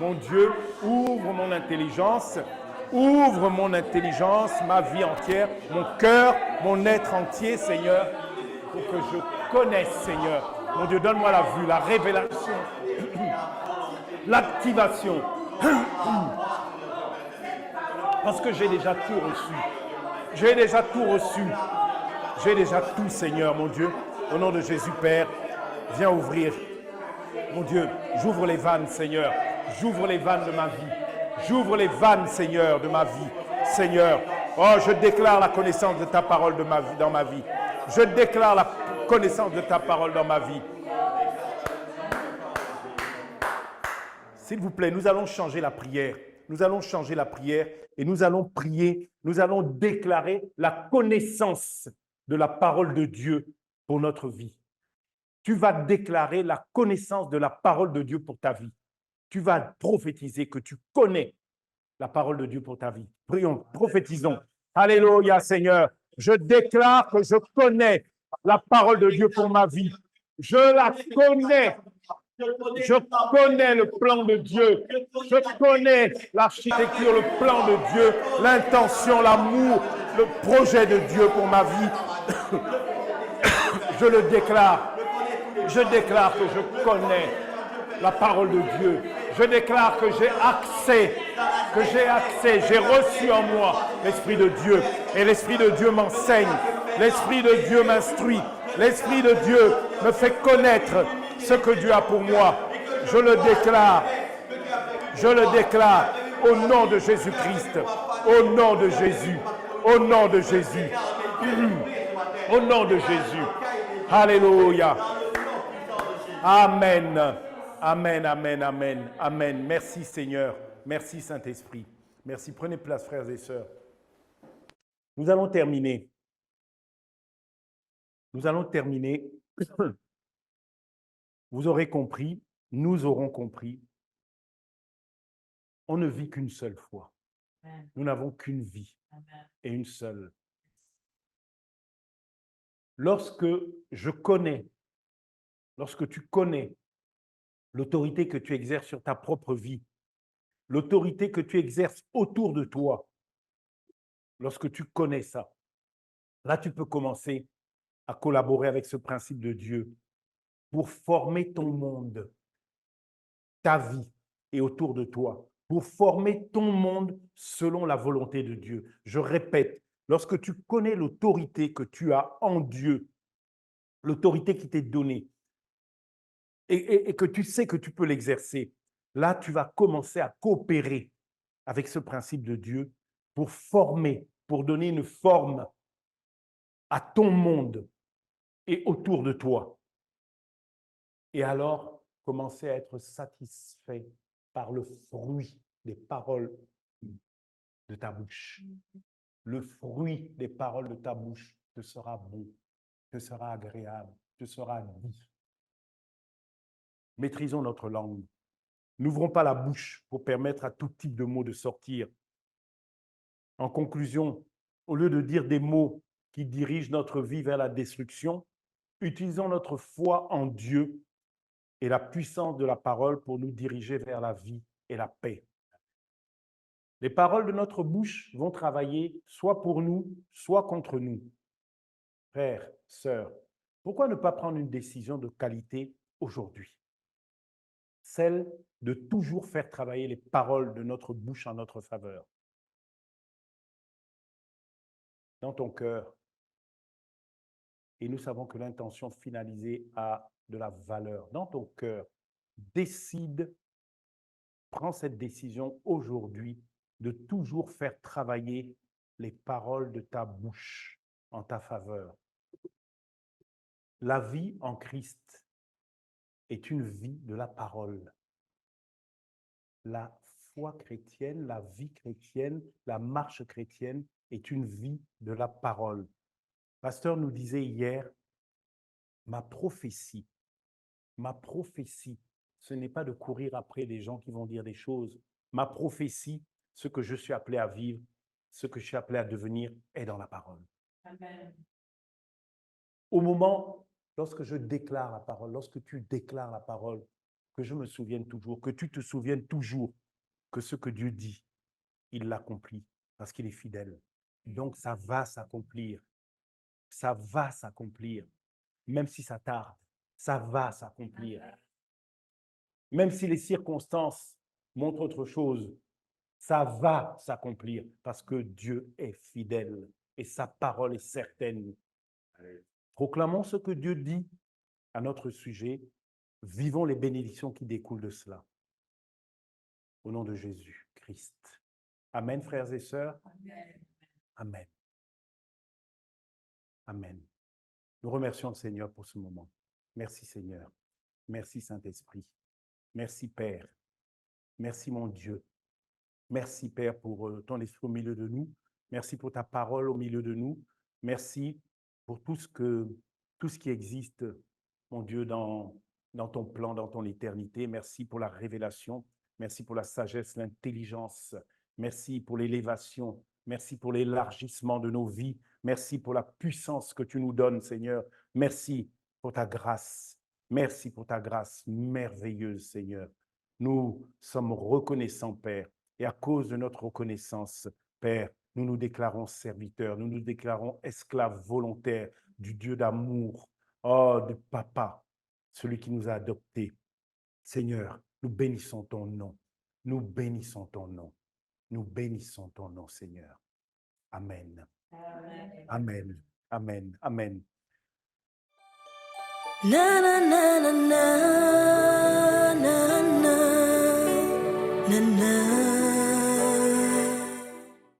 Mon Dieu, ouvre mon intelligence, ma vie entière, mon cœur, mon être entier, Seigneur, pour que je connaisse, Seigneur. Mon Dieu, donne-moi la vue, la révélation, l'activation. Parce que j'ai déjà tout reçu. J'ai déjà tout, Seigneur, mon Dieu. Au nom de Jésus, Père, viens ouvrir. Mon Dieu, j'ouvre les vannes, Seigneur. J'ouvre les vannes de ma vie. J'ouvre les vannes, Seigneur, de ma vie. Seigneur, oh, je déclare la connaissance de ta parole dans ma vie. Je déclare la connaissance de ta parole dans ma vie. S'il vous plaît, nous allons changer la prière. Nous allons changer la prière et nous allons prier, nous allons déclarer la connaissance de la parole de Dieu pour notre vie. Tu vas déclarer la connaissance de la parole de Dieu pour ta vie. Tu vas prophétiser que tu connais la parole de Dieu pour ta vie. Prions, prophétisons. Alléluia, Seigneur. Je déclare que je connais la parole de Dieu pour ma vie. Je la connais. Je connais le plan de Dieu. Je connais l'architecture, le plan de Dieu, l'intention, l'amour, le projet de Dieu pour ma vie. Je le déclare. Je déclare que je connais la parole de Dieu. Je déclare que j'ai accès, j'ai reçu en moi l'Esprit de Dieu. Et l'Esprit de Dieu m'enseigne, l'Esprit de Dieu m'instruit, l'Esprit de Dieu me fait connaître ce que Dieu a pour moi. Je le déclare au nom de Jésus-Christ, au nom de Jésus, au nom de Jésus, au nom de Jésus. Alléluia. Amen. Amen, amen, amen, amen. Merci Seigneur. Merci Saint-Esprit. Merci. Prenez place, frères et sœurs. Nous allons terminer. Vous aurez compris, nous aurons compris. On ne vit qu'une seule fois. Nous n'avons qu'une vie et une seule. Lorsque tu connais l'autorité que tu exerces sur ta propre vie, l'autorité que tu exerces autour de toi, lorsque tu connais ça, là, tu peux commencer à collaborer avec ce principe de Dieu pour former ton monde, ta vie et autour de toi, pour former ton monde selon la volonté de Dieu. Je répète, lorsque tu connais l'autorité que tu as en Dieu, l'autorité qui t'est donnée, et que tu sais que tu peux l'exercer, là, tu vas commencer à coopérer avec ce principe de Dieu pour former, pour donner une forme à ton monde et autour de toi. Et alors, commencer à être satisfait par le fruit des paroles de ta bouche. Le fruit des paroles de ta bouche te sera bon, te sera agréable, te sera doux. Maîtrisons notre langue. N'ouvrons pas la bouche pour permettre à tout type de mots de sortir. En conclusion, au lieu de dire des mots qui dirigent notre vie vers la destruction, utilisons notre foi en Dieu et la puissance de la parole pour nous diriger vers la vie et la paix. Les paroles de notre bouche vont travailler soit pour nous, soit contre nous. Frères, sœurs, pourquoi ne pas prendre une décision de qualité aujourd'hui? Celle de toujours faire travailler les paroles de notre bouche en notre faveur. Dans ton cœur, et nous savons que l'intention finalisée a de la valeur. Dans ton cœur, décide, prends cette décision aujourd'hui de toujours faire travailler les paroles de ta bouche en ta faveur. La vie en Christ est une vie de la parole. La foi chrétienne, la vie chrétienne, la marche chrétienne est une vie de la parole. Pasteur nous disait hier, ma prophétie, ce n'est pas de courir après des gens qui vont dire des choses. Ma prophétie, ce que je suis appelé à vivre, ce que je suis appelé à devenir, est dans la parole. Amen. Au moment, lorsque je déclare la parole, lorsque tu déclares la parole, que je me souvienne toujours, que tu te souviennes toujours que ce que Dieu dit, il l'accomplit parce qu'il est fidèle. Donc, ça va s'accomplir. Ça va s'accomplir. Même si ça tarde, ça va s'accomplir. Même si les circonstances montrent autre chose, ça va s'accomplir parce que Dieu est fidèle et sa parole est certaine. Proclamons ce que Dieu dit à notre sujet. Vivons les bénédictions qui découlent de cela. Au nom de Jésus-Christ. Amen, frères et sœurs. Amen. Amen. Amen. Nous remercions le Seigneur pour ce moment. Merci Seigneur. Merci Saint-Esprit. Merci Père. Merci mon Dieu. Merci Père pour ton esprit au milieu de nous. Merci pour ta parole au milieu de nous. Merci pour tout ce qui existe, mon Dieu, dans ton plan, dans ton éternité. Merci pour la révélation. Merci pour la sagesse, l'intelligence. Merci pour l'élévation. Merci pour l'élargissement de nos vies. Merci pour la puissance que tu nous donnes, Seigneur. Merci pour ta grâce. Merci pour ta grâce merveilleuse, Seigneur. Nous sommes reconnaissants, Père. Et à cause de notre reconnaissance, Père, nous nous déclarons serviteurs, nous nous déclarons esclaves volontaires du Dieu d'amour, oh, de Papa, celui qui nous a adoptés. Seigneur, nous bénissons ton nom. Nous bénissons ton nom. Nous bénissons ton nom, Seigneur. Amen. Amen. Amen. Amen. Amen. Na na na na na na na na na